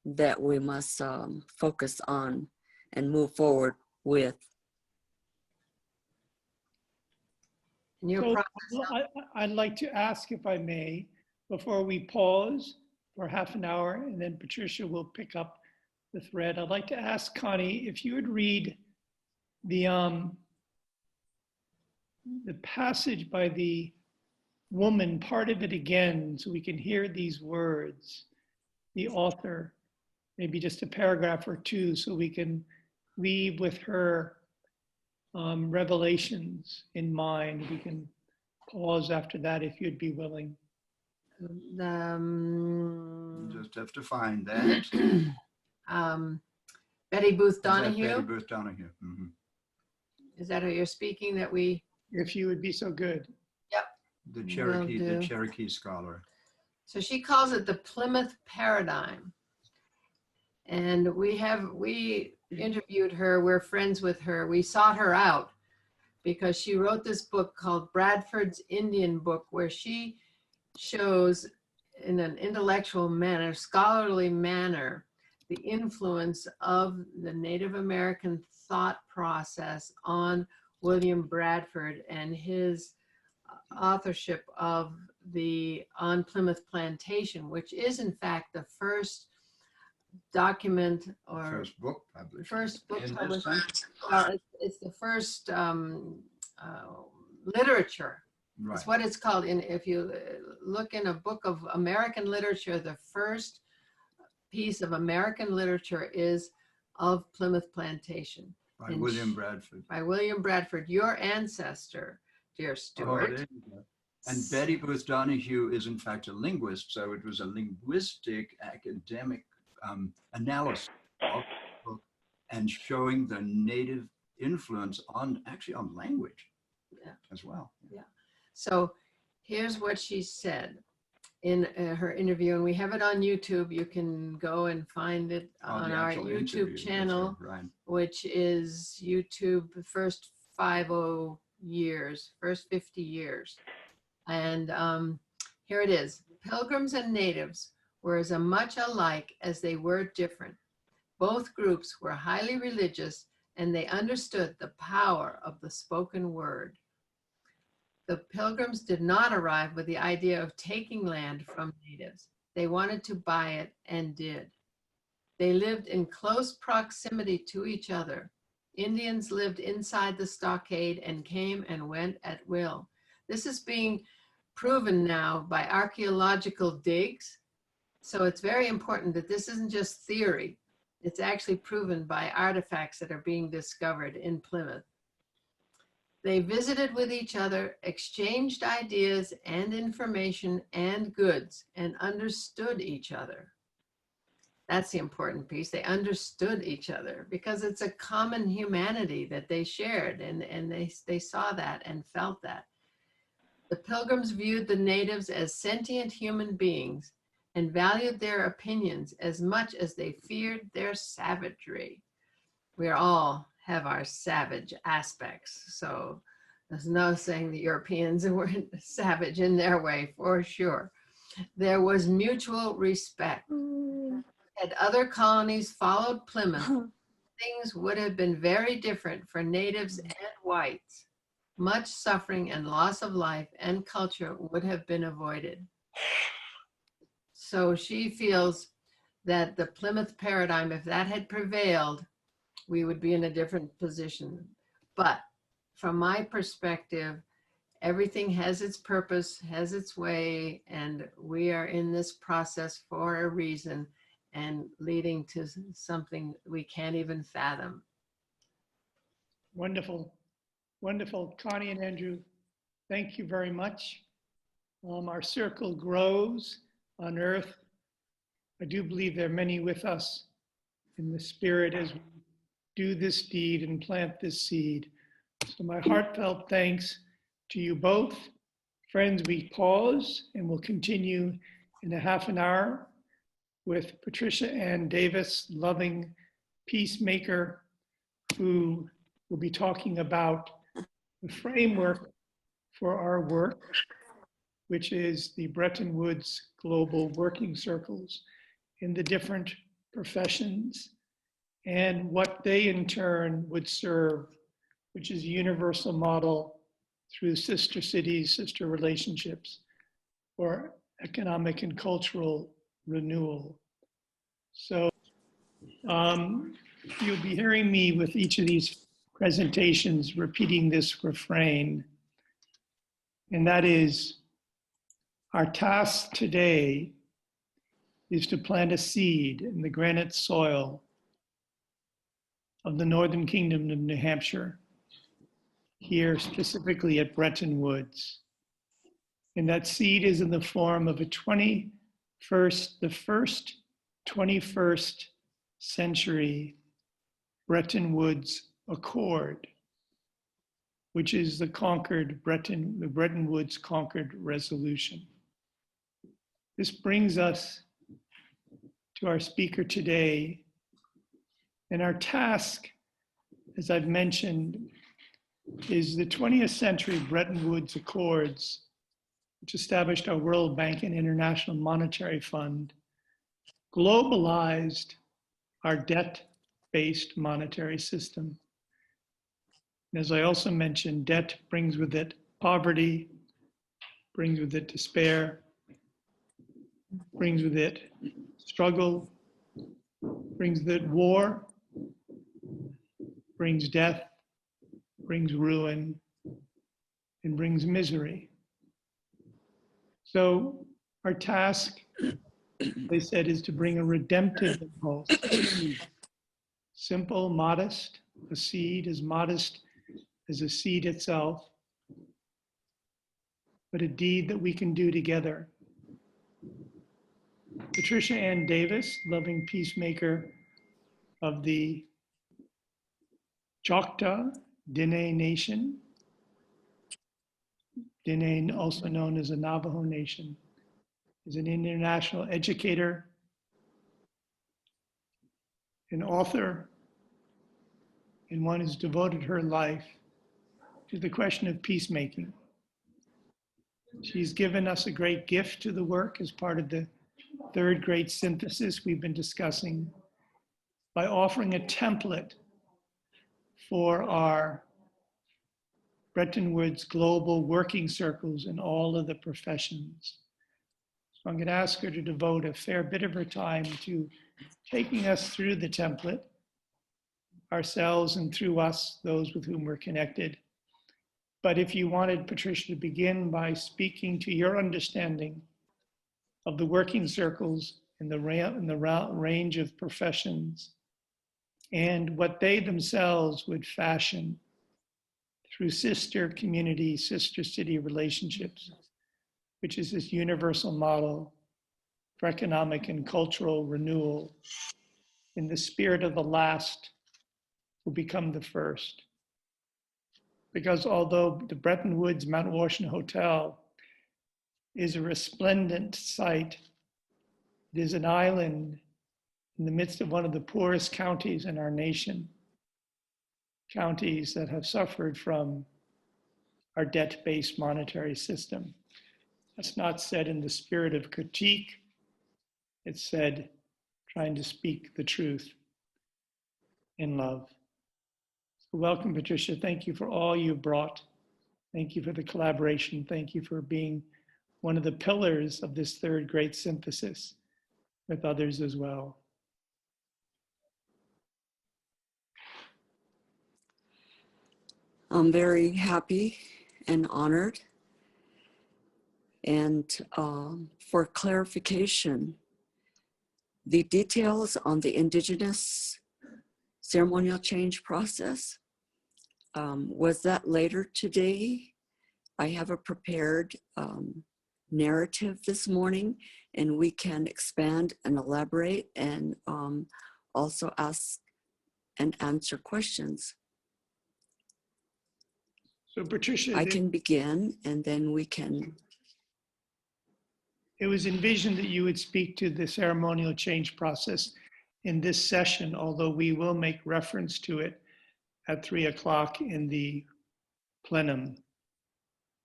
that we must focus on and move forward with. And your So process, I'd like to ask, if I may, before we pause for half an hour, and then Patricia will pick up the thread. I'd like to ask Connie if you would read the passage by the woman, part of it again, so we can hear these words, the author, maybe just a paragraph or two, so we can leave with her revelations in mind. We can pause after that if you'd be willing. Just have to find that. Betty Booth Is that Betty Donahue. Booth Donahue? Mhm. Is that who you're speaking that we? If you would be so good. The Will do. Cherokee scholar. So she calls it the Plymouth Paradigm. And we interviewed her, we're friends with her. We sought her out because she wrote this book called Bradford's Indian Book, where she shows in an intellectual manner, scholarly manner, the influence of the Native American thought process on William Bradford and his authorship of the On Plymouth Plantation, which is in fact the first document or First book published. first book in this published. time. Well, it's the first literature. Right. It's what it's called. If you look in a book of American literature, the first piece of American literature is of Plymouth Plantation. By and William Bradford. By William Bradford, your ancestor, dear Oh, Stuart. there you go. And Betty Booth Donahue is in fact a linguist, so it was a linguistic academic analysis of the book and showing the native influence on language as well. Yeah. So here's what she said in her interview, and we have it on YouTube. You can go and find it on the our actual YouTube interview, channel, right. which is YouTube first 50 years, first 50 years. And here it is. Pilgrims and natives were as much alike as they were different. Both groups were highly religious and they understood the power of the spoken word. The Pilgrims did not arrive with the idea of taking land from natives. They wanted to buy it and did. They lived in close proximity to each other. Indians lived inside the stockade and came and went at will. This is being proven now by archaeological digs. So it's very important that this isn't just theory. It's actually proven by artifacts that are being discovered in Plymouth. They visited with each other, exchanged ideas and information and goods, and understood each other. That's the important piece. They understood each other because it's a common humanity that they shared, and they saw that and felt that. The Pilgrims viewed the natives as sentient human beings and valued their opinions as much as they feared their savagery. We all have our savage aspects, so there's no saying the Europeans weren't savage in their way, for sure. There was mutual respect. Had other colonies followed Plymouth, things would have been very different for natives and whites. Much suffering and loss of life and culture would have been avoided. So she feels that the Plymouth paradigm, if that had prevailed, we would be in a different position. But from my perspective, everything has its purpose, has its way, and we are in this process for a reason and leading to something we can't even fathom. Wonderful. Wonderful. Connie and Andrew, thank you very much. Our circle grows on earth. I do believe there are many with us in the spirit as we do this deed and plant this seed. So my heartfelt thanks to you both. Friends, we pause and we'll continue in a half an hour with Patricia Ann Davis, loving peacemaker, who will be talking about the framework for our work, which is the Bretton Woods Global Working Circles in the different professions, and what they in turn would serve, which is a universal model through sister cities, sister relationships, for economic and cultural renewal. So you'll be hearing me with each of these presentations repeating this refrain, and that is, our task today is to plant a seed in the granite soil of the Northern Kingdom of New Hampshire, here specifically at Bretton Woods. And that seed is in the form of the first 21st century Bretton Woods Accord, which is the Bretton Woods Concord Resolution. This brings us to our speaker today. And our task, as I've mentioned, is the 20th century Bretton Woods Accords, which established our World Bank and International Monetary Fund, globalized our debt-based monetary system. And as I also mentioned, debt brings with it poverty, brings with it despair, brings with it struggle, brings with it war, brings death, brings ruin, and brings misery. So our task, they said, is to bring a redemptive impulse. Simple, modest, a seed as modest as a seed itself, but a deed that we can do together. Patricia Ann Davis, loving peacemaker of the Choctaw Diné Nation, Diné, also known as the Navajo Nation, is an international educator, an author, and one who's devoted her life to the question of peacemaking. She's given us a great gift to the work as part of the third great synthesis we've been discussing by offering a template for our Bretton Woods global working circles in all of the professions. So I'm going to ask her to devote a fair bit of her time to taking us through the template, ourselves and through us, those with whom we're connected. But if you wanted Patricia to begin by speaking to your understanding of the working circles in the range of professions and what they themselves would fashion through sister community, sister city relationships, which is this universal model for economic and cultural renewal in the spirit of the last will become the first. Because although the Bretton Woods Mount Washington Hotel is a resplendent site, it is an island in the midst of one of the poorest counties in our nation, counties that have suffered from our debt-based monetary system. That's not said in the spirit of critique. It's said trying to speak the truth in love. So welcome, Patricia. Thank you for all you brought. Thank you for the collaboration. Thank you for being one of the pillars of this third great synthesis with others as well. I'm very happy and honored. And for clarification, the details on the Indigenous ceremonial change process, was that later today? I have a prepared narrative this morning, and we can expand and elaborate and also ask and answer questions. So Patricia, I can begin and then we can. It was envisioned that you would speak to the ceremonial change process in this session, although we will make reference to it at 3 o'clock in the plenum.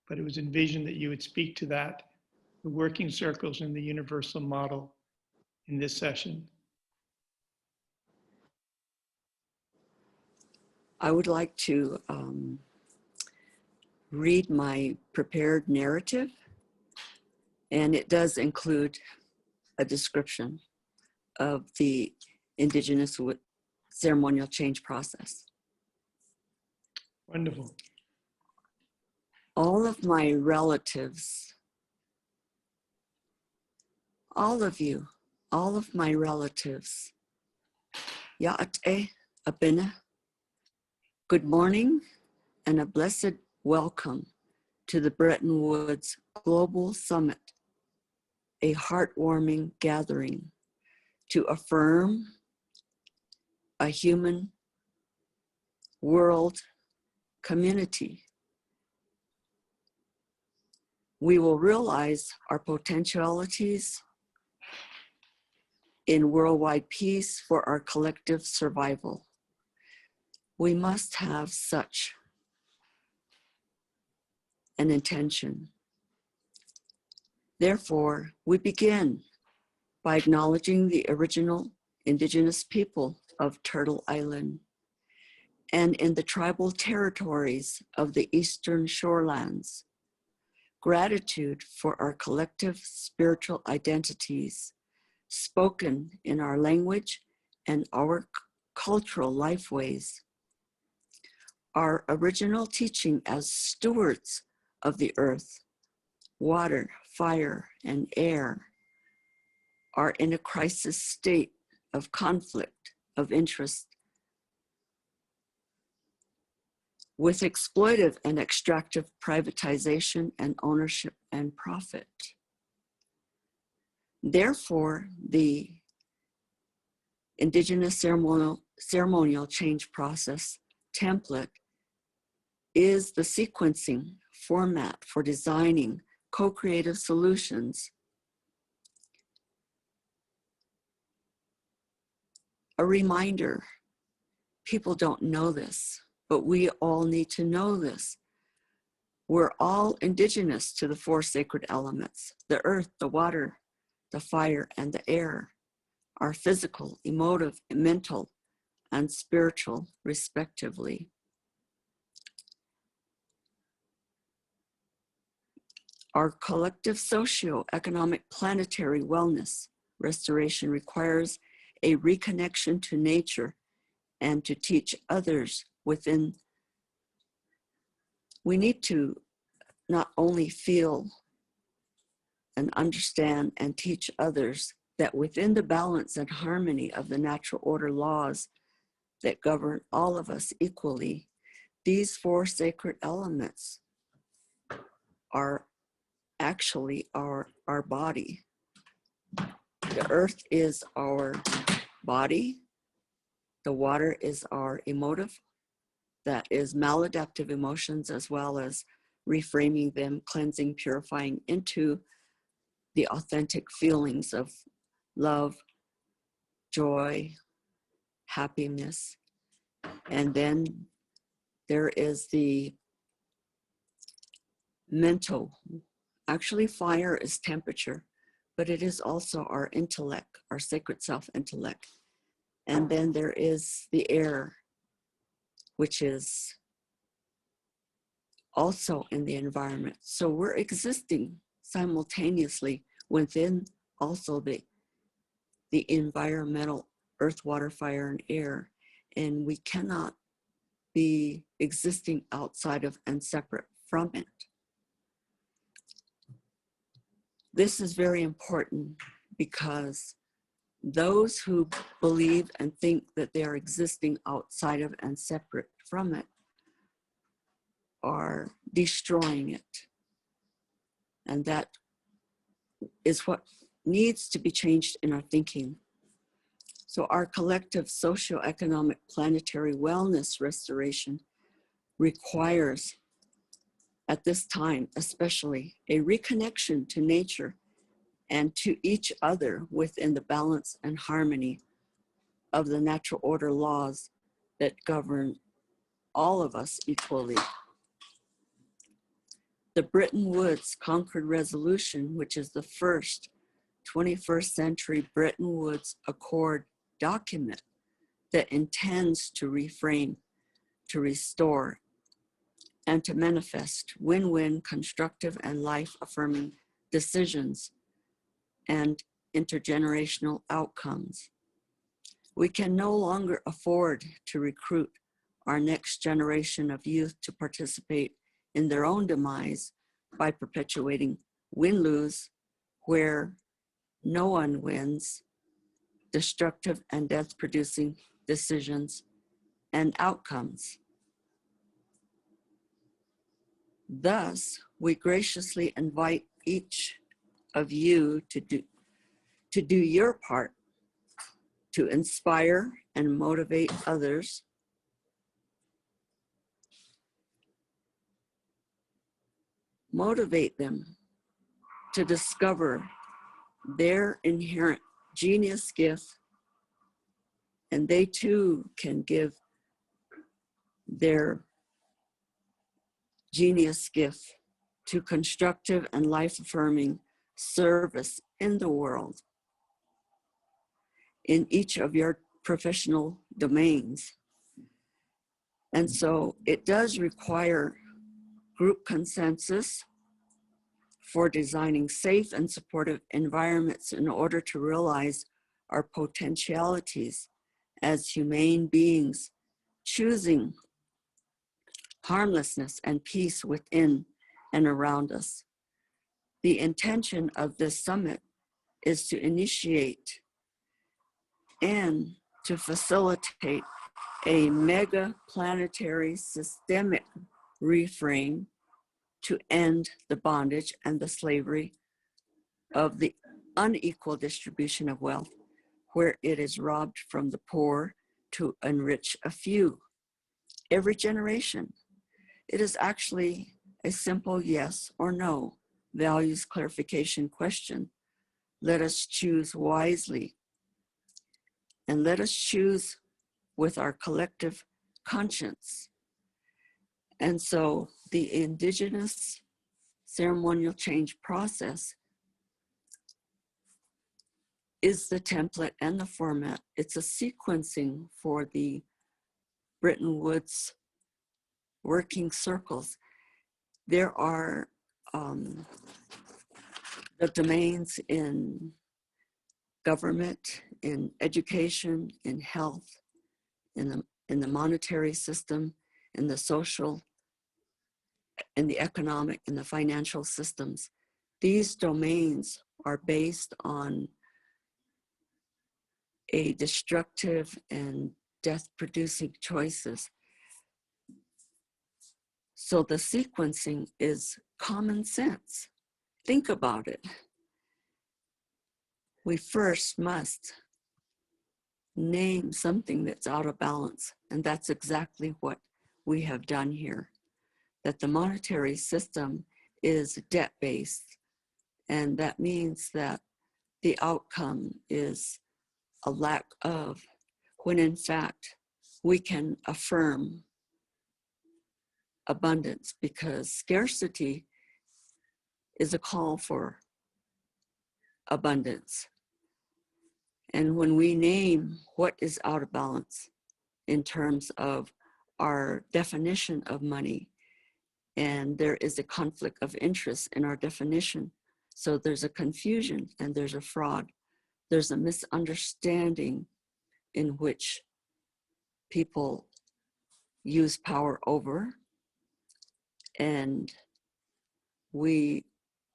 But it was envisioned that you would speak to that, the working circles and the universal model in this session. I would like to read my prepared narrative, and it does include a description of the Indigenous ceremonial change process. Wonderful. All of my relatives, all of you, all of my relatives, Ya'ate Abena, good morning and a blessed welcome to the Bretton Woods Global Summit, a heartwarming gathering to affirm a human world community. We will realize our potentialities in worldwide peace for our collective survival. We must have such an intention. Therefore, we begin by acknowledging the original Indigenous people of Turtle Island and in the tribal territories of the Eastern Shorelands. Gratitude for our collective spiritual identities spoken in our language and our cultural lifeways. Our original teaching as stewards of the earth, water, fire, and air are in a crisis state of conflict of interest with exploitive and extractive privatization and ownership and profit. Therefore, the Indigenous ceremonial change process template is the sequencing format for designing co-creative solutions. A reminder, people don't know this, but we all need to know this. We're all indigenous to the four sacred elements, the earth, the water, the fire, and the air, our physical, emotive, mental, and spiritual, respectively. Our collective socio-economic planetary wellness restoration requires a reconnection to nature and to teach others within. We need to not only feel and understand and teach others that within the balance and harmony of the natural order laws that govern all of us equally, these four sacred elements are actually our body. The earth is our body. The water is our emotive, that is maladaptive emotions, as well as reframing them, cleansing, purifying into the authentic feelings of love, joy, happiness. And then there is the mental. Actually, fire is temperature, but it is also our intellect, our sacred self-intellect. And then there is the air, which is also in the environment. So we're existing simultaneously within also the environmental earth, water, fire, and air. And we cannot be existing outside of and separate from it. This is very important because those who believe and think that they are existing outside of and separate from it are destroying it. And that is what needs to be changed in our thinking. So our collective socioeconomic planetary wellness restoration requires, at this time especially, a reconnection to nature and to each other within the balance and harmony of the natural order laws that govern all of us equally. The Bretton Woods Concord Resolution, which is the first 21st century Bretton Woods Accord document that intends to reframe to restore and to manifest win-win, constructive, and life-affirming decisions and intergenerational outcomes. We can no longer afford to recruit our next generation of youth to participate in their own demise by perpetuating win-lose, where no one wins, destructive and death-producing decisions and outcomes. Thus, we graciously invite each of you to do your part to inspire and motivate others, motivate them to discover their inherent genius gift, and they too can give their genius gift to constructive and life-affirming service in the world, in each of your professional domains. And so it does require group consensus for designing safe and supportive environments in order to realize our potentialities as humane beings, choosing harmlessness and peace within and around us. The intention of this summit is to initiate and to facilitate a mega planetary systemic reframe to end the bondage and the slavery of the unequal distribution of wealth, where it is robbed from the poor to enrich a few. Every generation. It is actually a simple yes or no values clarification question. Let us choose wisely, and let us choose with our collective conscience. And so the Indigenous ceremonial change process is the template and the format. It's a sequencing for the Bretton Woods working circles. There are the domains in government, in education, in health, in the monetary system, in the social, in the economic, in the financial systems. These domains are based on a destructive and death-producing choices. So the sequencing is common sense. Think about it. We first must name something that's out of balance, and that's exactly what we have done here. That the monetary system is debt-based, and that means that the outcome is a lack of, when in fact we can affirm abundance, because scarcity is a call for abundance. And when we name what is out of balance in terms of our definition of money, and there is a conflict of interest in our definition, so there's a confusion and there's a fraud, there's a misunderstanding in which people use power over, and we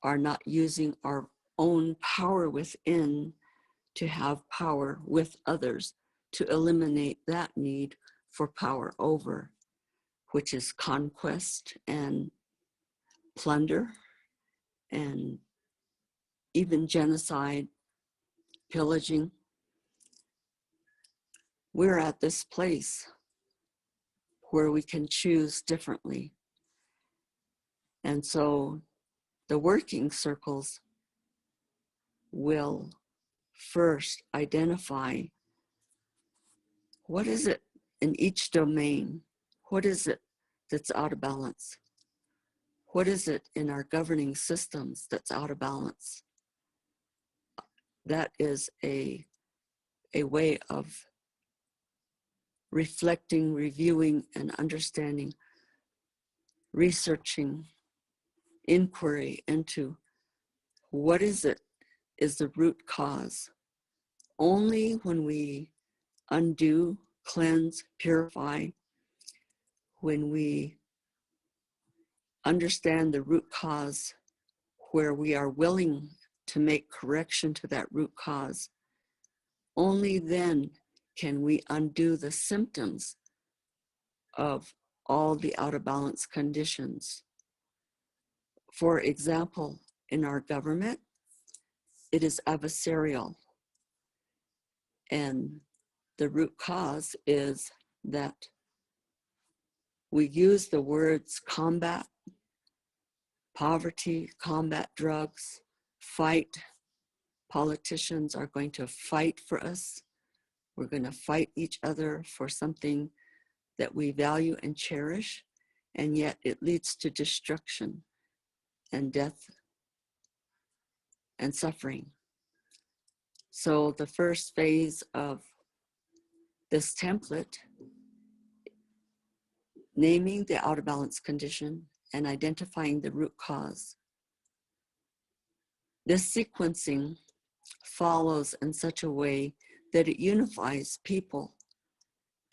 are not using our own power within to have power with others, to eliminate that need for power over, which is conquest and plunder and even genocide, pillaging. We're at this place where we can choose differently. And so the working circles will first identify what is it in each domain, what is it that's out of balance, what is it in our governing systems that's out of balance. That is a way of reflecting, reviewing, and understanding, researching, inquiry into what is the root cause. Only when we undo, cleanse, purify, when we understand the root cause, where we are willing to make correction to that root cause, only then can we undo the symptoms of all the out of balance conditions. For example, in our government, it is adversarial. And the root cause is that we use the words combat, poverty, combat drugs, fight. Politicians are going to fight for us. We're going to fight each other for something that we value and cherish, and yet it leads to destruction and death and suffering. So the first phase of this template, naming the out of balance condition and identifying the root cause. This sequencing follows in such a way that it unifies people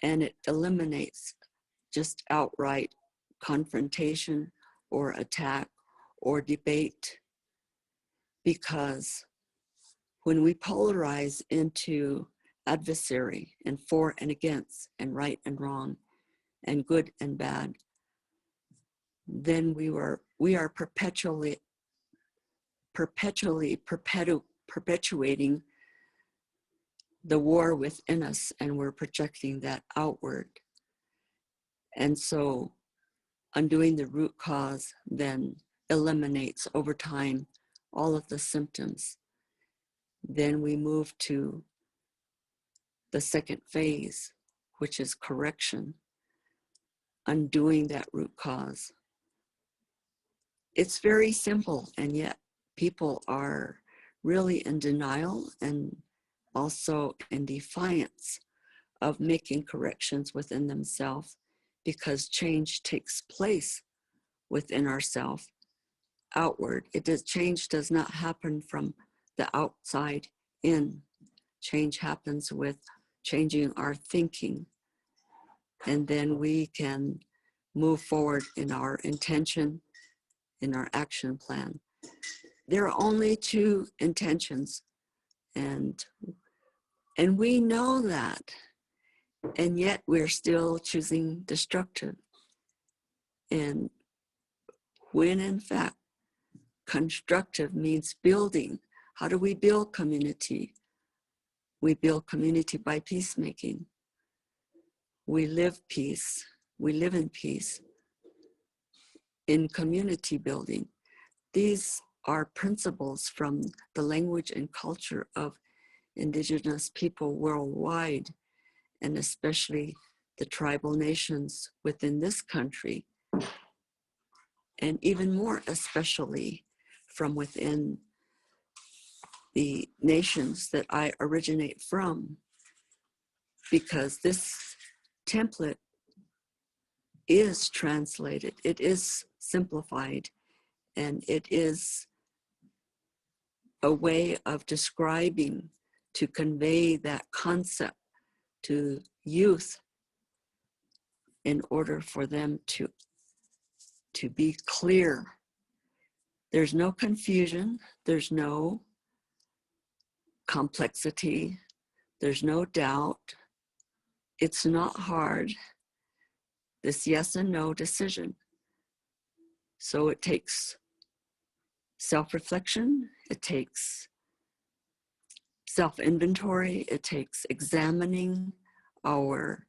and it eliminates just outright confrontation or attack or debate. Because when we polarize into adversary and for and against and right and wrong and good and bad, then we are perpetuating the war within us, and we're projecting that outward. And so undoing the root cause then eliminates over time all of the symptoms. Then we move to the second phase, which is correction, undoing that root cause. It's very simple, and yet people are really in denial and also in defiance of making corrections within themselves, because change takes place within ourselves outward. Change does not happen from the outside in. Change happens with changing our thinking, and then we can move forward in our intention, in our action plan. There are only two intentions, and we know that, and yet we're still choosing destructive. And when in fact, constructive means building. How do we build community? We build community by peacemaking. We live peace. We live in peace in community building. These are principles from the language and culture of Indigenous people worldwide, and especially the tribal nations within this country, and even more especially from within the nations that I originate from, because this template is translated, it is simplified, and it is a way of describing, to convey that concept to youth in order for them to be clear. There's no confusion, there's no complexity, there's no doubt. It's not hard, this yes and no decision. So it takes self-reflection, it takes self-inventory, it takes examining our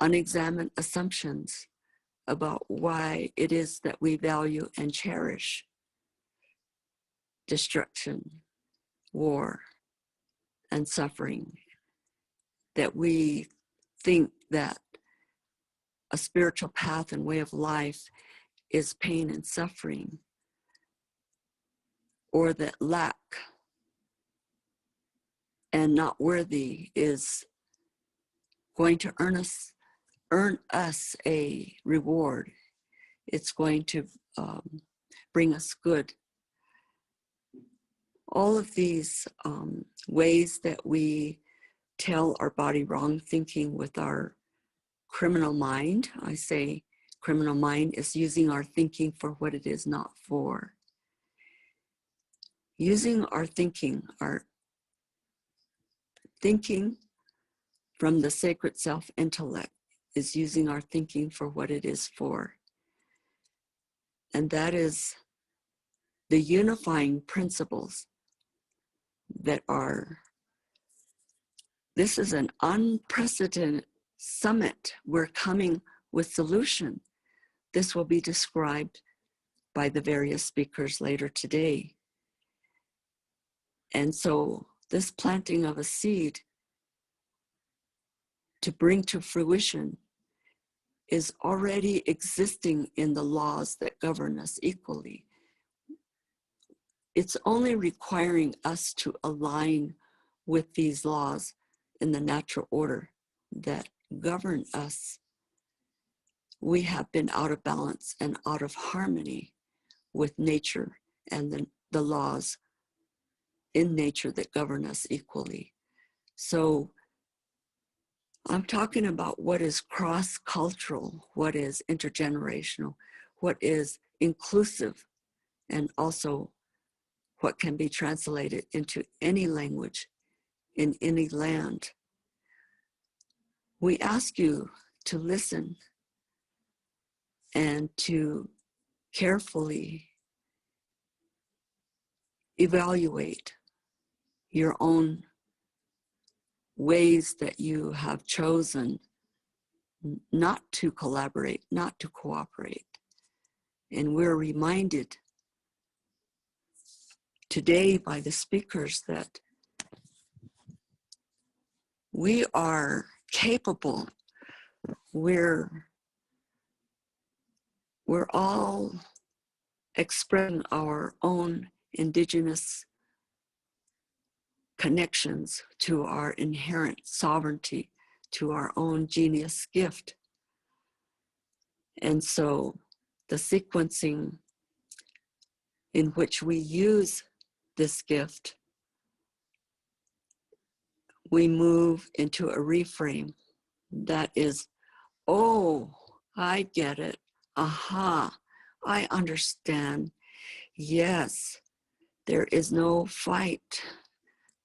unexamined assumptions about why it is that we value and cherish destruction, war, and suffering, that we think that a spiritual path and way of life is pain and suffering, or that lack and not worthy is going to earn us a reward. It's going to bring us good. All of these ways that we tell our body wrong thinking with our criminal mind, I say criminal mind is using our thinking for what it is not for. Using our thinking from the sacred self intellect is using our thinking for what it is for. And that is the unifying principles that are, this is an unprecedented summit. We're coming with solution. This will be described by the various speakers later today. And so this planting of a seed to bring to fruition is already existing in the laws that govern us equally. It's only requiring us to align with these laws in the natural order that govern us. We have been out of balance and out of harmony with nature and the laws in nature that govern us equally. So I'm talking about what is cross-cultural, what is intergenerational, what is inclusive, and also what can be translated into any language in any land. We ask you to listen and to carefully evaluate your own ways that you have chosen not to collaborate, not to cooperate. And we're reminded today by the speakers that we are capable. We're all expressing our own indigenous connections to our inherent sovereignty, to our own genius gift. And so the sequencing in which we use this gift, we move into a reframe that is, oh, I get it. Aha, I understand. Yes, there is no fight.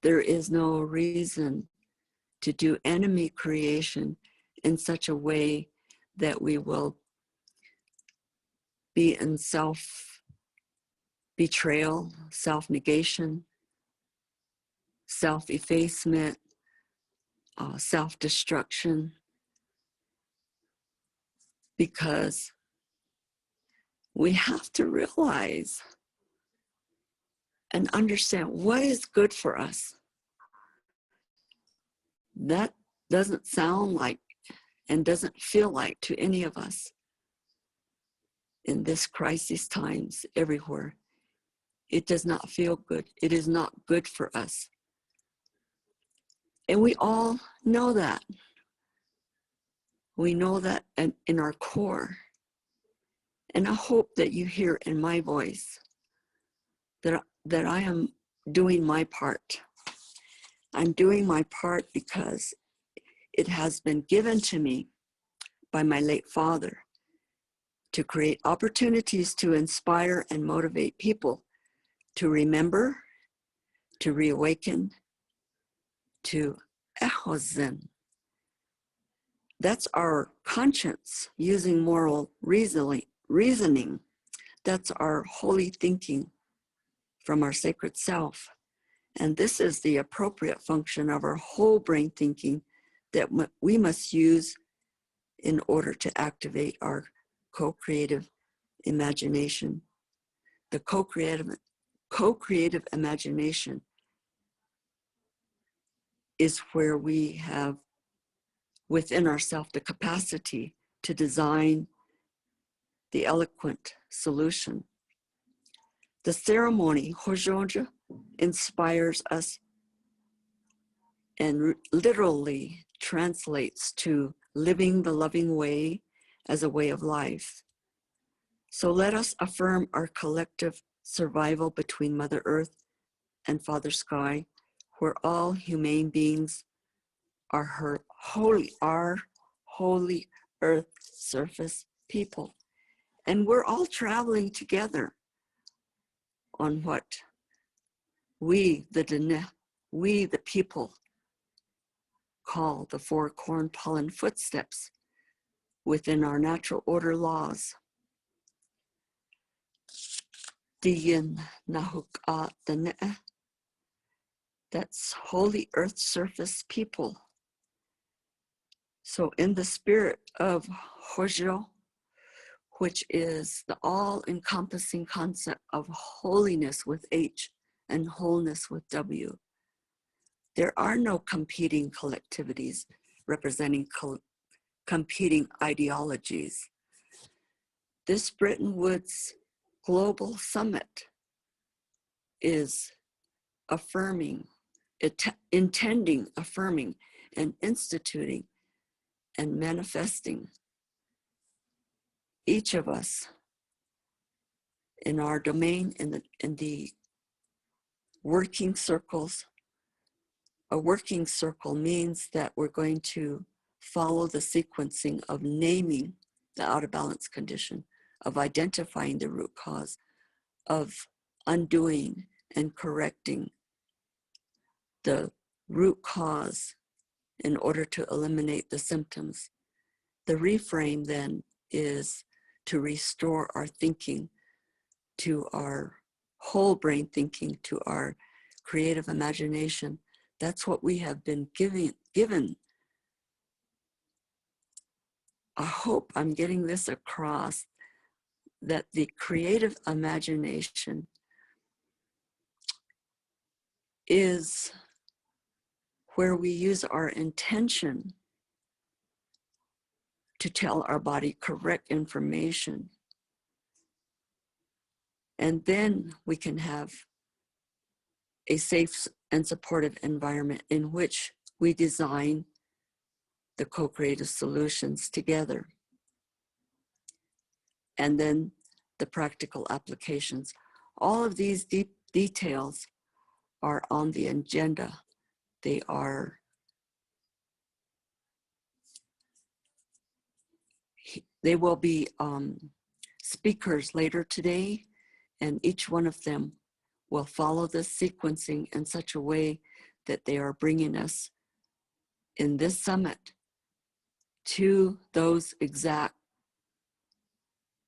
There is no reason to do enemy creation in such a way that we will be in self-betrayal, self-negation, self-effacement, self-destruction, because we have to realize and understand what is good for us. That doesn't sound like and doesn't feel like to any of us in this crisis times everywhere. It does not feel good. It is not good for us. And we all know that. We know that in our core. And I hope that you hear in my voice that I am doing my part. I'm doing my part because it has been given to me by my late father to create opportunities to inspire and motivate people to remember, to reawaken, to echozen. That's our conscience using moral reasoning. That's our holy thinking from our sacred self. And this is the appropriate function of our whole brain thinking that we must use in order to activate our co-creative imagination. The co-creative imagination is where we have within ourselves the capacity to design the eloquent solution. The ceremony, Jeorgina, inspires us and literally translates to living the loving way as a way of life. So let us affirm our collective survival between Mother Earth and Father Sky, where all humane beings are our holy earth surface people. And we're all traveling together on what we, the people, call the four corn pollen footsteps within our natural order laws. Diyin nahuk the that's holy earth surface people. So in the spirit of Hojo, which is the all-encompassing concept of holiness with H and wholeness with W, there are no competing collectivities representing competing ideologies. This Bretton Woods Global Summit is affirming, affirming, and instituting and manifesting each of us in our domain, in the working circles. A working circle means that we're going to follow the sequencing of naming the out of balance condition, of identifying the root cause, of undoing and correcting the root cause in order to eliminate the symptoms. The reframe then is to restore our thinking to our whole brain thinking, to our creative imagination. That's what we have been given. I hope I'm getting this across, that the creative imagination is where we use our intention to tell our body correct information. And then we can have a safe and supportive environment in which we design the co-creative solutions together. And then the practical applications. All of these deep details are on the agenda. They will be speakers later today, and each one of them will follow this sequencing in such a way that they are bringing us in this summit to those exact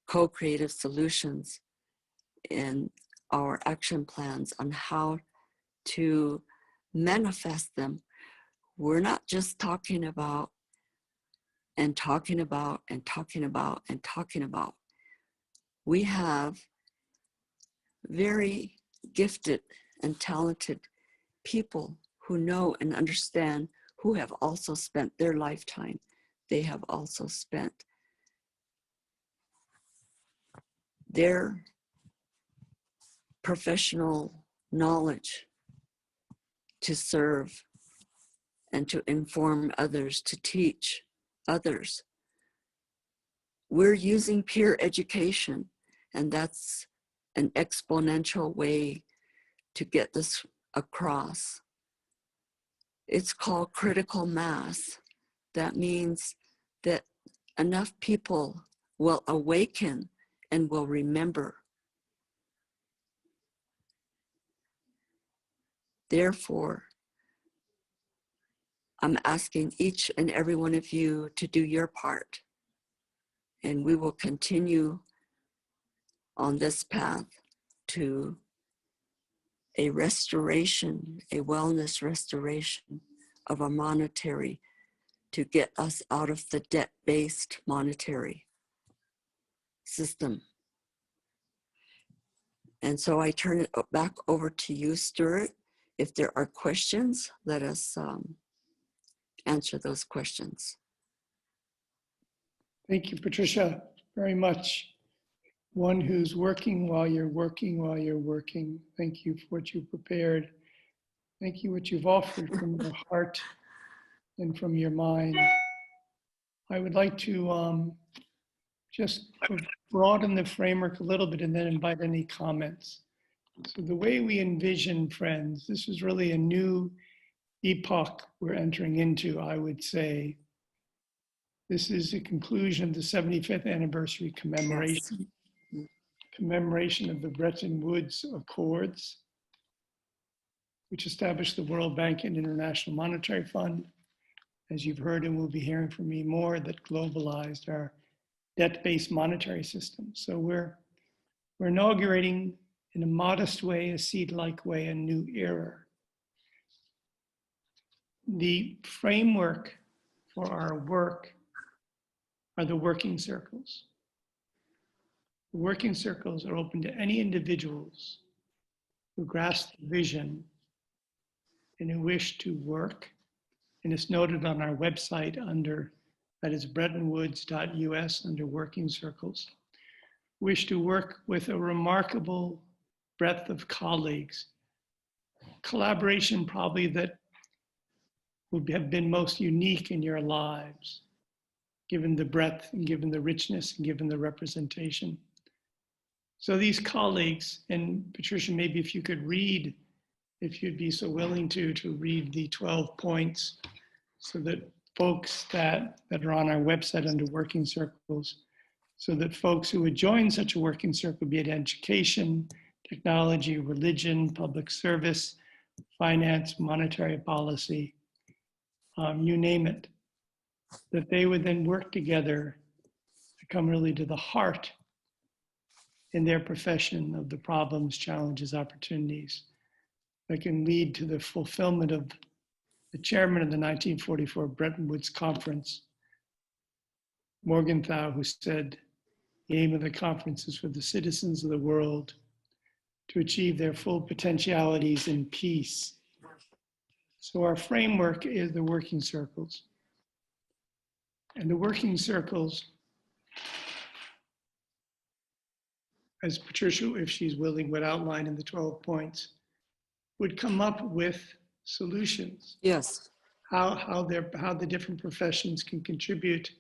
co-creative solutions in our action plans on how to manifest them. We're not just talking about and talking about and talking about and talking about. We have very gifted and talented people who know and understand, who have also spent their lifetime. They have also spent their professional knowledge to serve and to inform others, to teach others. We're using peer education, and that's an exponential way to get this across. It's called critical mass. That means that enough people will awaken and will remember. Therefore, I'm asking each and every one of you to do your part, and we will continue on this path to a restoration, a wellness restoration of our monetary, to get us out of the debt-based monetary system. And so I turn it back over to you, Stuart. If there are questions, let us answer those questions. Thank you, Patricia, very much. One who's working while you're working while you're working. Thank you for what you prepared. Thank you what you've offered from your heart and from your mind. I would like to just broaden the framework a little bit and then invite any comments. So the way we envision, friends, this is really a new epoch we're entering into, I would say. This is the conclusion of the 75th anniversary commemoration of the Bretton Woods Accords, which established the World Bank and International Monetary Fund, as you've heard and will be hearing from me more, that globalized our debt-based monetary system. So we're inaugurating, in a modest way, a seed-like way, a new era. The framework for our work are the working circles. The working circles are open to any individuals who grasp the vision and who wish to work. And it's noted on our website under, that is brettonwoods.us, under working circles. Wish to work with a remarkable breadth of colleagues. Collaboration probably that would have been most unique in your lives, given the breadth and given the richness and given the representation. So these colleagues, and Patricia, maybe if you could read, if you'd be so willing to read the 12 points so that folks that are on our website under working circles, so that folks who would join such a working circle, be it education, technology, religion, public service, finance, monetary policy, you name it, that they would then work together to come really to the heart in their profession of the problems, challenges, opportunities that can lead to the fulfillment of the chairman of the 1944 Bretton Woods Conference, Morgenthau, who said, the aim of the conference is for the citizens of the world to achieve their full potentialities in peace. So our framework is the working circles. And the working circles, as Patricia, if she's willing, would outline in the 12 points, would come up with solutions. Yes. How the different professions can contribute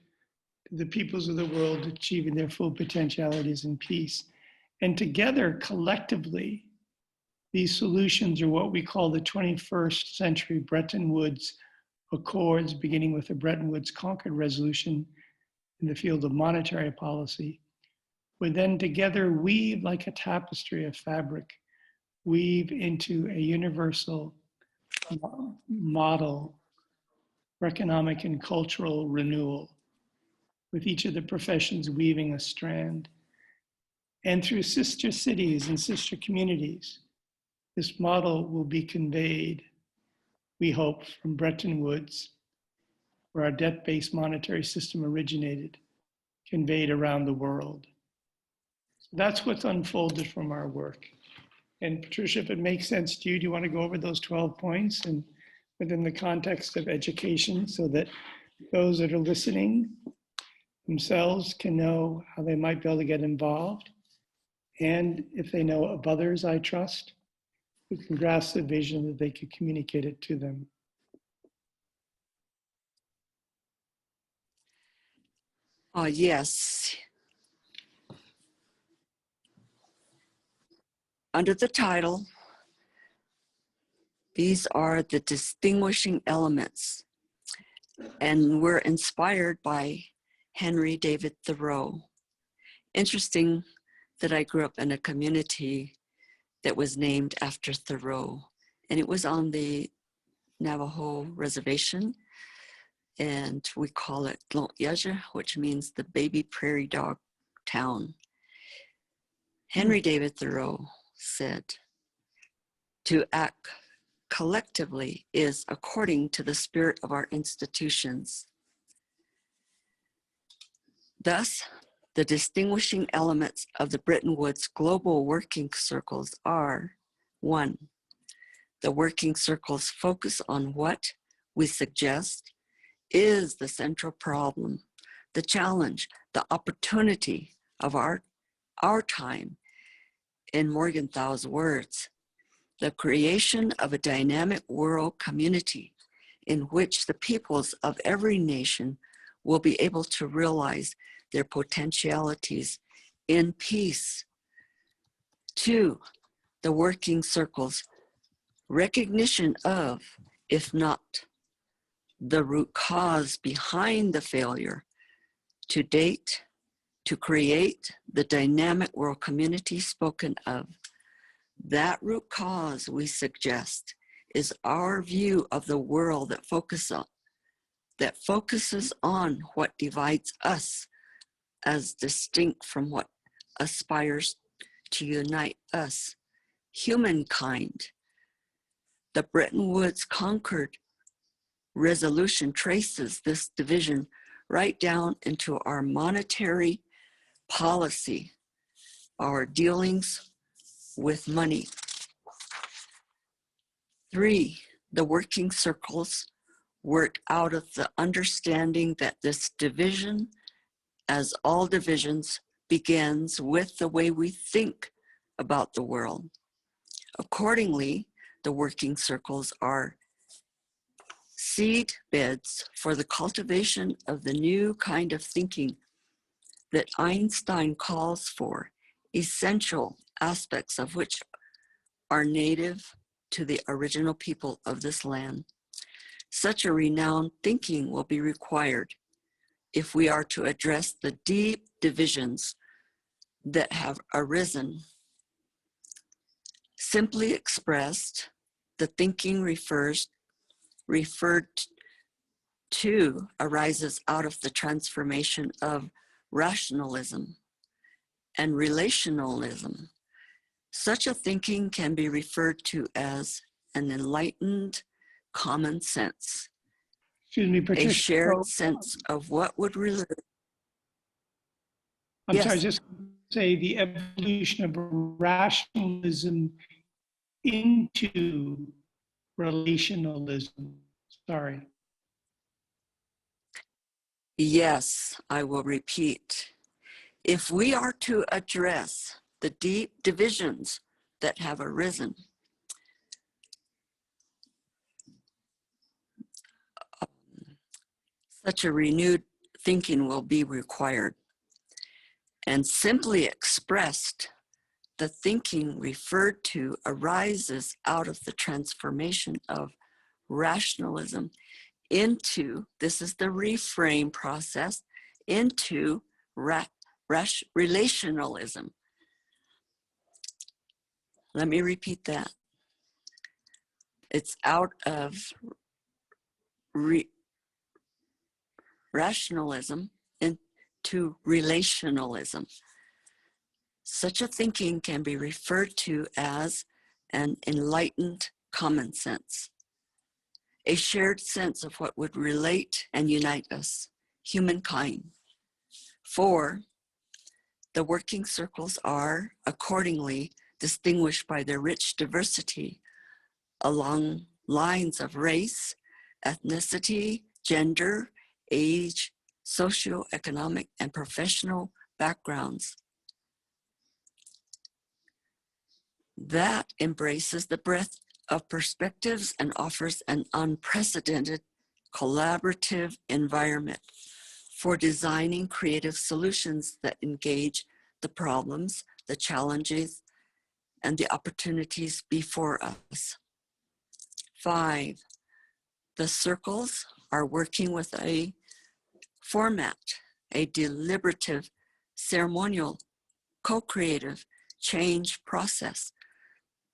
to the peoples of the world achieving their full potentialities in peace. And together, collectively, these solutions are what we call the 21st century Bretton Woods Accords, beginning with the Bretton Woods Concord Resolution in the field of monetary policy, would then together weave like a tapestry of fabric, weave into a universal model for economic and cultural renewal, with each of the professions weaving a strand. And through sister cities and sister communities, this model will be conveyed, we hope, from Bretton Woods, where our debt-based monetary system originated, conveyed around the world. So that's what's unfolded from our work. And Patricia, if it makes sense to you, do you want to go over those 12 points and within the context of education so that those that are listening themselves can know how they might be able to get involved? And if they know of others I trust, who can grasp the vision, that they could communicate it to them. Yes. Under the title, these are the distinguishing elements, and we're inspired by Henry David Thoreau. Interesting that I grew up in a community that was named after Thoreau, and it was on the Navajo reservation, and we call it Tlont-Yaja, which means the baby prairie dog town. Henry David Thoreau said, to act collectively is according to the spirit of our institutions. Thus, the distinguishing elements of the Bretton Woods global working circles are: 1, the working circles focus on what we suggest is the central problem, the challenge, the opportunity of our time. In Morgenthau's words, the creation of a dynamic world community in which the peoples of every nation will be able to realize their potentialities in peace. 2, the working circles, recognition of, if not the root cause behind the failure to date, to create the dynamic world community spoken of. That root cause, we suggest, is our view of the world that focuses on what divides us as distinct from what aspires to unite us, humankind. The Bretton Woods Concord resolution traces this division right down into our monetary policy, our dealings with money. 3, the working circles work out of the understanding that this division, as all divisions, begins with the way we think about the world. Accordingly, the working circles are seed beds for the cultivation of the new kind of thinking that Einstein calls for, essential aspects of which are native to the original people of this land. Such a renowned thinking will be required if we are to address the deep divisions that have arisen. Simply expressed, the thinking referred to arises out of the transformation of rationalism and relationalism. Such a thinking can be referred to as an enlightened common sense, Excuse me, Patricia. a shared sense of what would relate. I'm sorry, Yes. just say the evolution of rationalism into relationalism. Sorry. Yes, I will repeat. If we are to address the deep divisions that have arisen, such a renewed thinking will be required. And simply expressed, the thinking referred to arises out of the transformation of rationalism into, this is the reframe process, into relationalism. Let me repeat that. It's out of rationalism into relationalism. Such a thinking can be referred to as an enlightened common sense, a shared sense of what would relate and unite us, humankind. 4, the working circles are accordingly distinguished by their rich diversity along lines of race, ethnicity, gender, age, socioeconomic, and professional backgrounds. That embraces the breadth of perspectives and offers an unprecedented collaborative environment for designing creative solutions that engage the problems, the challenges, and the opportunities before us. 5, the circles are working with a format, a deliberative, ceremonial, co-creative change process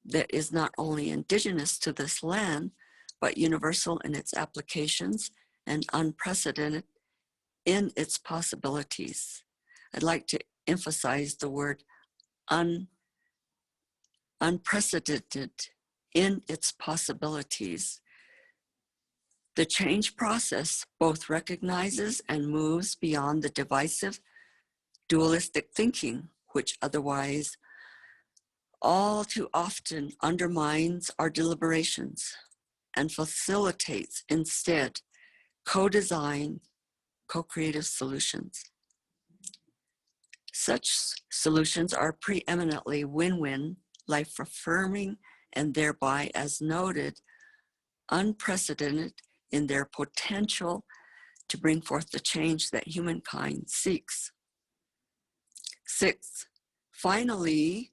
that is not only indigenous to this land, but universal in its applications and unprecedented in its possibilities. I'd like to emphasize the word unprecedented in its possibilities. The change process both recognizes and moves beyond the divisive, dualistic thinking, which otherwise all too often undermines our deliberations and facilitates instead co-design, co-creative solutions. Such solutions are preeminently win-win, life-affirming, and thereby, as noted, unprecedented in their potential to bring forth the change that humankind seeks. 6, finally,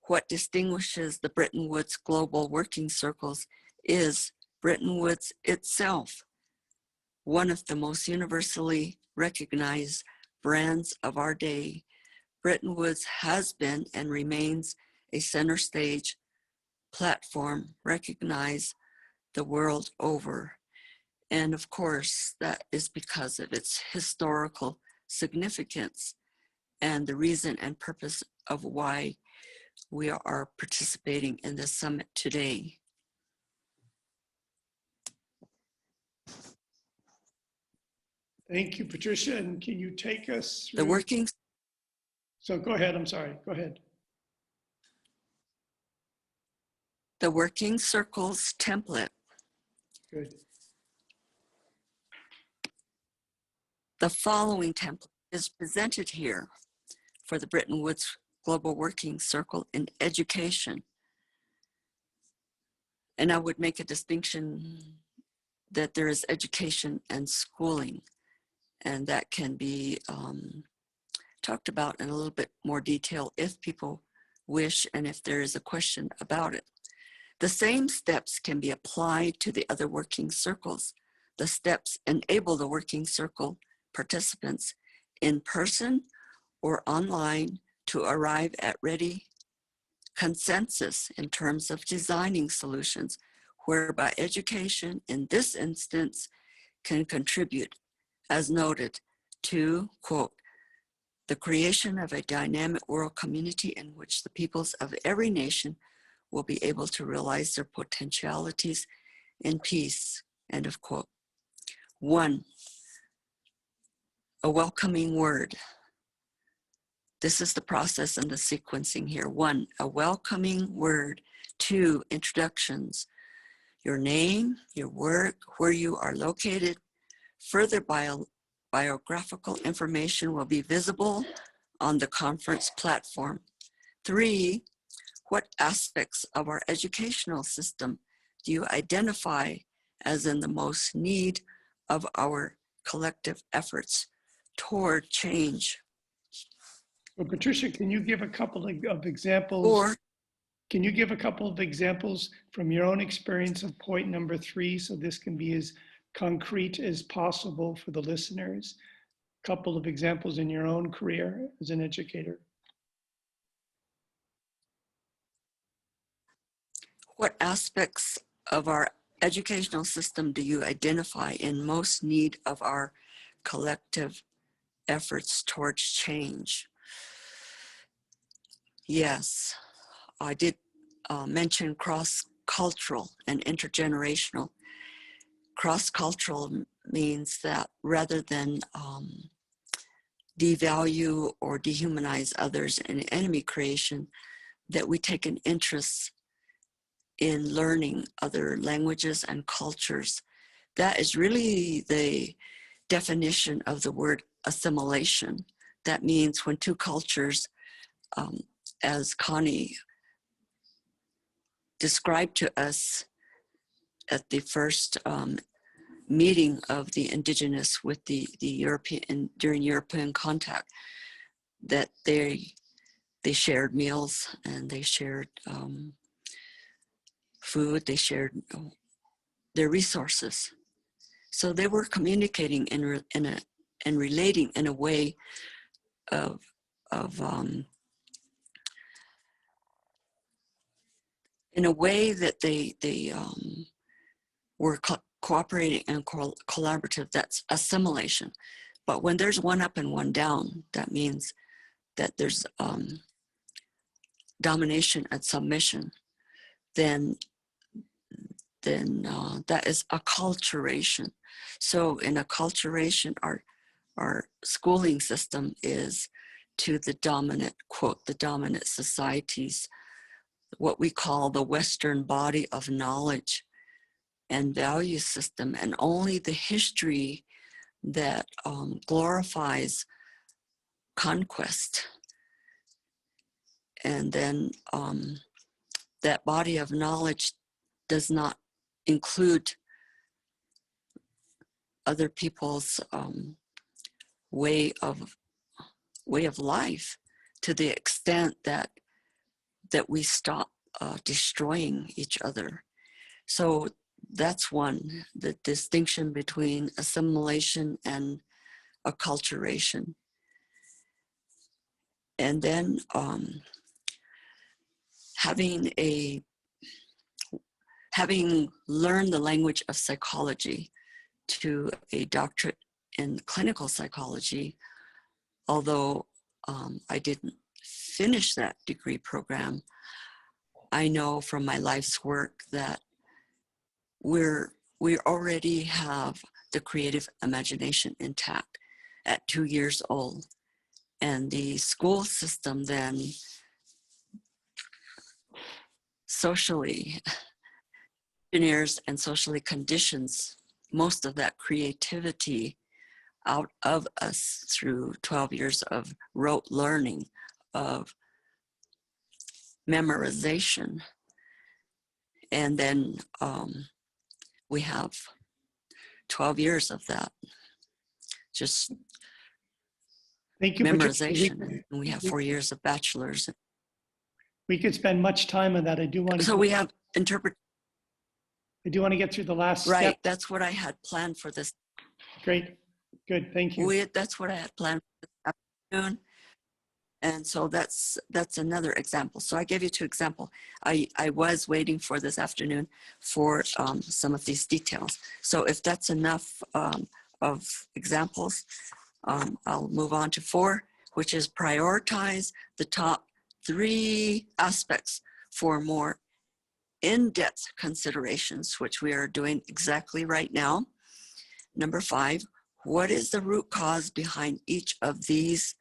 what distinguishes the Bretton Woods Global Working Circles is Bretton Woods itself, one of the most universally recognized brands of our day. Bretton Woods has been and remains a center stage platform recognized the world over. And of course, that is because of its historical significance and the reason and purpose of why we are participating in this summit today. Thank you, Patricia. And can you take us through? The working So go ahead. I'm sorry. Go ahead. The working circles template. Good. The following template is presented here for the Bretton Woods Global Working Circle in education. And I would make a distinction that there is education and schooling, and that can be talked about in a little bit more detail if people wish and if there is a question about it. The same steps can be applied to the other working circles. The steps enable the working circle participants in person or online to arrive at ready consensus in terms of designing solutions, whereby education in this instance can contribute, as noted, to, quote, the creation of a dynamic world community in which the peoples of every nation will be able to realize their potentialities in peace, end of quote. 1, a welcoming word. This is the process and the sequencing here. 1, a welcoming word. 2, introductions. Your name, your work, where you are located. Further biographical information will be visible on the conference platform. 3, what aspects of our educational system do you identify as in the most need of our collective efforts toward change? Well, Patricia, can you give a couple of examples? Or Can you give a couple of examples from your own experience of point number 3, so this can be as concrete as possible for the listeners? A couple of examples in your own career as an educator. what aspects of our educational system do you identify in most need of our collective efforts towards change? Yes, I did mention cross-cultural and intergenerational. Cross-cultural means that rather than devalue or dehumanize others in enemy creation, that we take an interest in learning other languages and cultures. That is really the definition of the word assimilation. That means when two cultures, as Connie described to us at the first meeting of the Indigenous with the European, during European contact, that they shared meals and they shared food, they shared their resources. So they were communicating and relating in a way of in a way that they were cooperating and collaborative. That's assimilation. But when there's one up and one down, that means that there's domination and submission. Then that is acculturation. So in acculturation, our schooling system is to the dominant, quote, the dominant societies, what we call the Western body of knowledge and value system, and only the history that glorifies conquest. And then that body of knowledge does not include other people's way of life, to the extent that we stop destroying each other. So that's one, the distinction between assimilation and acculturation. And then having learned the language of psychology to a doctorate in clinical psychology, although I didn't finish that degree program, I know from my life's work that we already have the creative imagination intact at 2 years old. And the school system then socially engineers and socially conditions most of that creativity out of us through 12 years of rote learning, of memorization. And then we have 12 years of that, just Thank you, memorization. And we have 4 years of bachelor's. We could spend much time on that. I do want to. So we have I do want to get through the last right. step. That's what I had planned for this. Great. Good. Thank you. That's what I had planned for this afternoon. And so that's another example. So I gave you 2 examples. I was waiting for this afternoon for some of these details. So if that's enough of examples, I'll move on to 4, which is prioritize the top 3 aspects for more in-depth considerations, which we are doing exactly right now. Number 5, what is the root cause behind each of these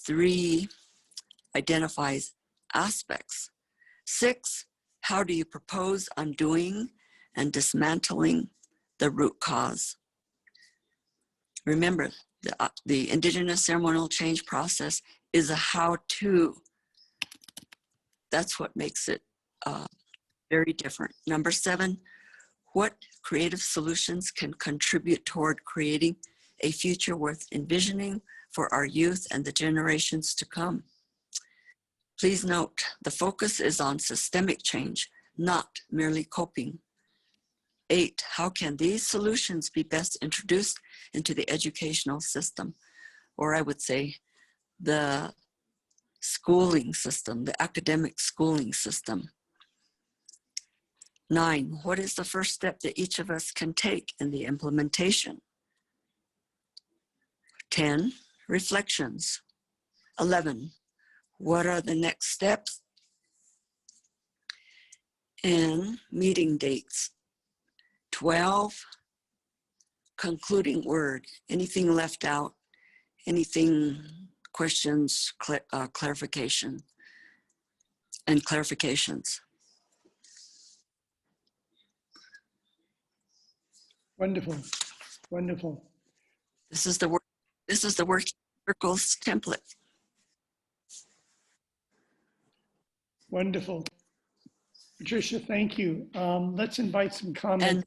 3 identifies aspects. 6, how do you propose undoing and dismantling the root cause? Remember, the Indigenous Ceremonial Change process is a how-to. That's what makes it very different. Number 7, what creative solutions can contribute toward creating a future worth envisioning for our youth and the generations to come? Please note, the focus is on systemic change, not merely coping. 8, how can these solutions be best introduced into the educational system? Or I would say the schooling system, the academic schooling system. 9, what is the first step that each of us can take in the implementation? 10, reflections. 11, what are the next steps? And meeting dates. 12, concluding word. Anything left out? Anything, questions, clarification, and clarifications. Wonderful. Wonderful. This is the work circles template. Wonderful. Patricia, thank you. Let's invite some comments. And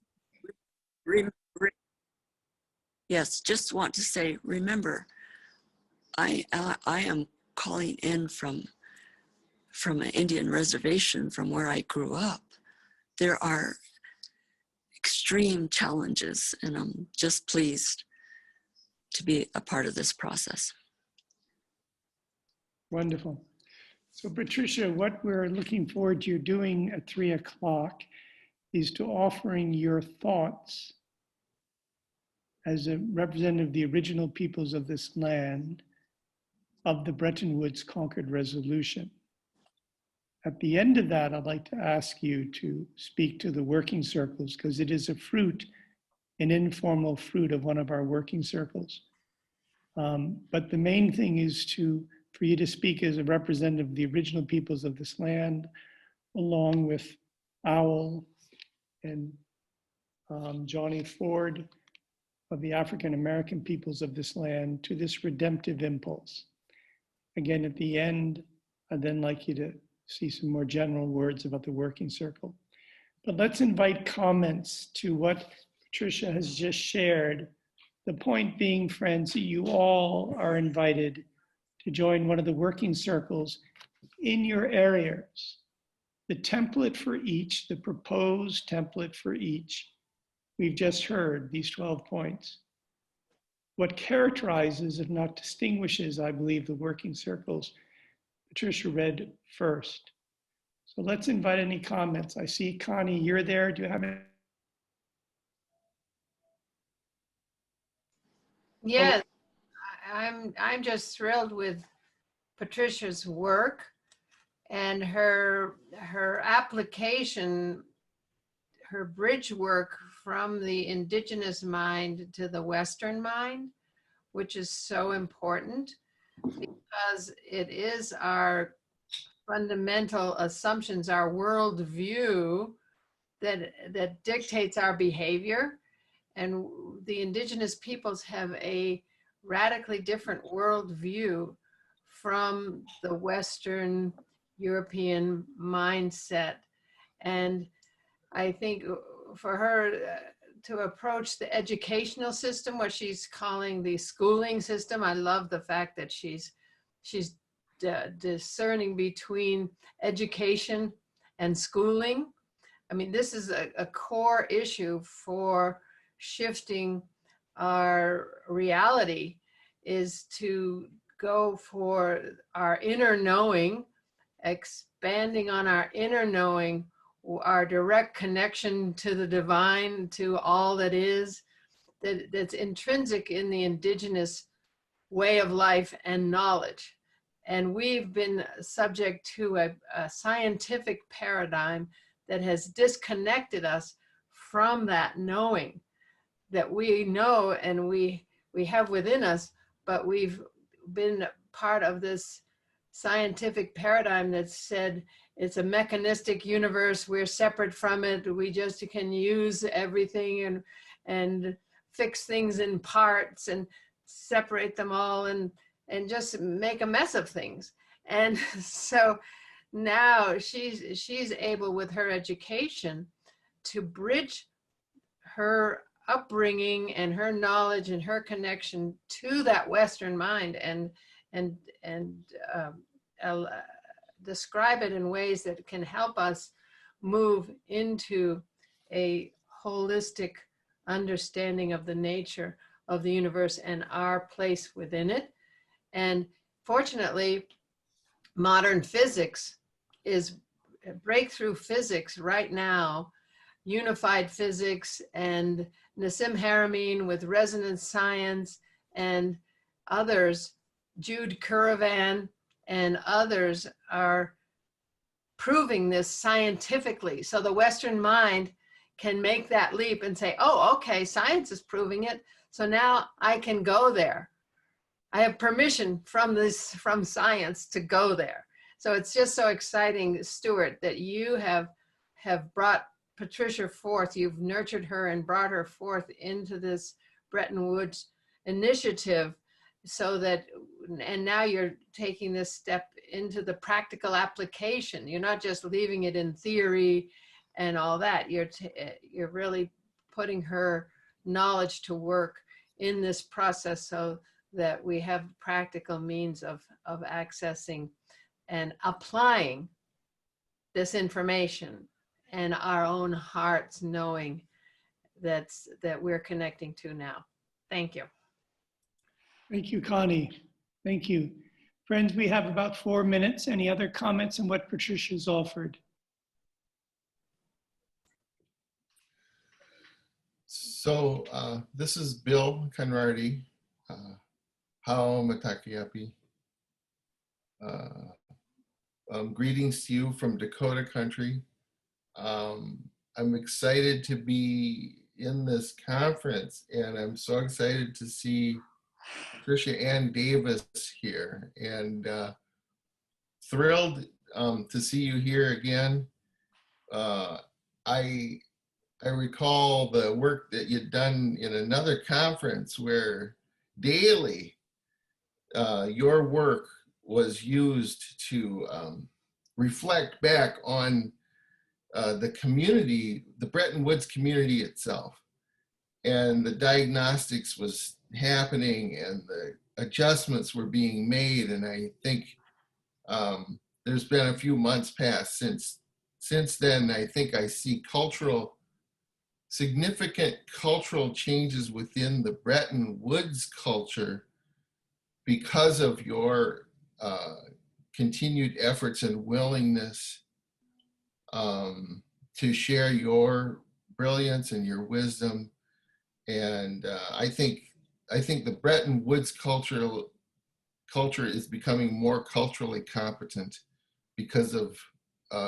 yes, just want to say, remember, I am calling in from an Indian reservation from where I grew up. There are extreme challenges, and I'm just pleased to be a part of this process. Wonderful. So Patricia, what we're looking forward to you doing at 3 o'clock is to offering your thoughts as a representative of the original peoples of this land of the Bretton Woods Concord Resolution. At the end of that, I'd like to ask you to speak to the working circles, because it is a fruit, an informal fruit of one of our working circles. But the main thing is for you to speak as a representative of the original peoples of this land, along with Owl and Johnny Ford of the African American peoples of this land, to this redemptive impulse. Again, at the end, I'd then like you to see some more general words about the working circle. But let's invite comments to what Patricia has just shared. The point being, friends, that you all are invited to join one of the working circles in your areas. The template for each, the proposed template for each, we've just heard these 12 points. What characterizes, if not distinguishes, I believe, the working circles, Patricia read first. So let's invite any comments. I see Connie, you're there. Do you have any? Yes, I'm just thrilled with Patricia's work and her application, her bridge work from the indigenous mind to the Western mind, which is so important because it is our fundamental assumptions, our worldview that dictates our behavior. And the indigenous peoples have a radically different worldview from the Western European mindset. And I think for her to approach the educational system, what she's calling the schooling system, I love the fact that she's discerning between education and schooling. I mean, this is a core issue for shifting our reality, is to go for our inner knowing, expanding on our inner knowing, our direct connection to the divine, to all that is, that's intrinsic in the indigenous way of life and knowledge. And we've been subject to a scientific paradigm that has disconnected us from that knowing that we know and we have within us, but we've been part of this scientific paradigm that said it's a mechanistic universe, we're separate from it, we just can use everything and fix things in parts and separate them all and just make a mess of things. And so now she's able, with her education, to bridge her upbringing and her knowledge and her connection to that Western mind and describe it in ways that can help us move into a holistic understanding of the nature of the universe and our place within it. And fortunately, modern physics is breakthrough physics right now, unified physics and Nassim Haramein with resonance science and others, Jude Currivan and others are proving this scientifically. So the Western mind can make that leap and say, oh, okay, science is proving it. So now I can go there. I have permission from science to go there. So it's just so exciting, Stuart, that you have brought Patricia forth. You've nurtured her and brought her forth into this Bretton Woods initiative, so that, and now you're taking this step into the practical application. You're not just leaving it in theory and all that. You're really putting her knowledge to work in this process so that we have practical means of accessing and applying this information and our own hearts knowing that we're connecting to now. Thank you. Thank you, Connie. Thank you. Friends, we have about 4 minutes. Any other comments on what Patricia's offered? So this is Bill Conradi. How Matakiapi. Greetings to you from Dakota country. I'm excited to be in this conference, and I'm so excited to see Patricia Ann Davis here, and thrilled to see you here again. I recall the work that you'd done in another conference where daily your work was used to reflect back on the community, the Bretton Woods community itself, and the diagnostics was happening and the adjustments were being made. And I think there's been a few months past since then. I think I see significant cultural changes within the Bretton Woods culture because of your continued efforts and willingness to share your brilliance and your wisdom. And I think the Bretton Woods culture is becoming more culturally competent because of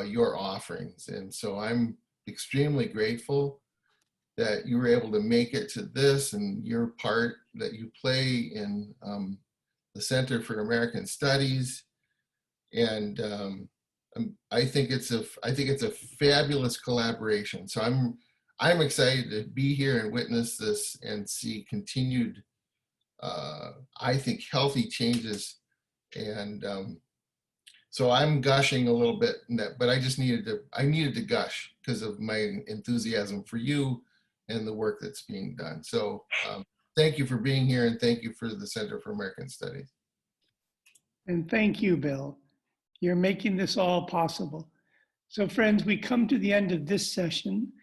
your offerings. And so I'm extremely grateful that you were able to make it to this, and your part that you play in the Center for American Studies. And I think it's a fabulous collaboration. So I'm excited to be here and witness this and see continued, I think, healthy changes. And so I'm gushing a little bit, but I needed to gush because of my enthusiasm for you and the work that's being done. So thank you for being here, and thank you for the Center for American Studies. And thank you, Bill. You're making this all possible. So friends, we come to the end of this session.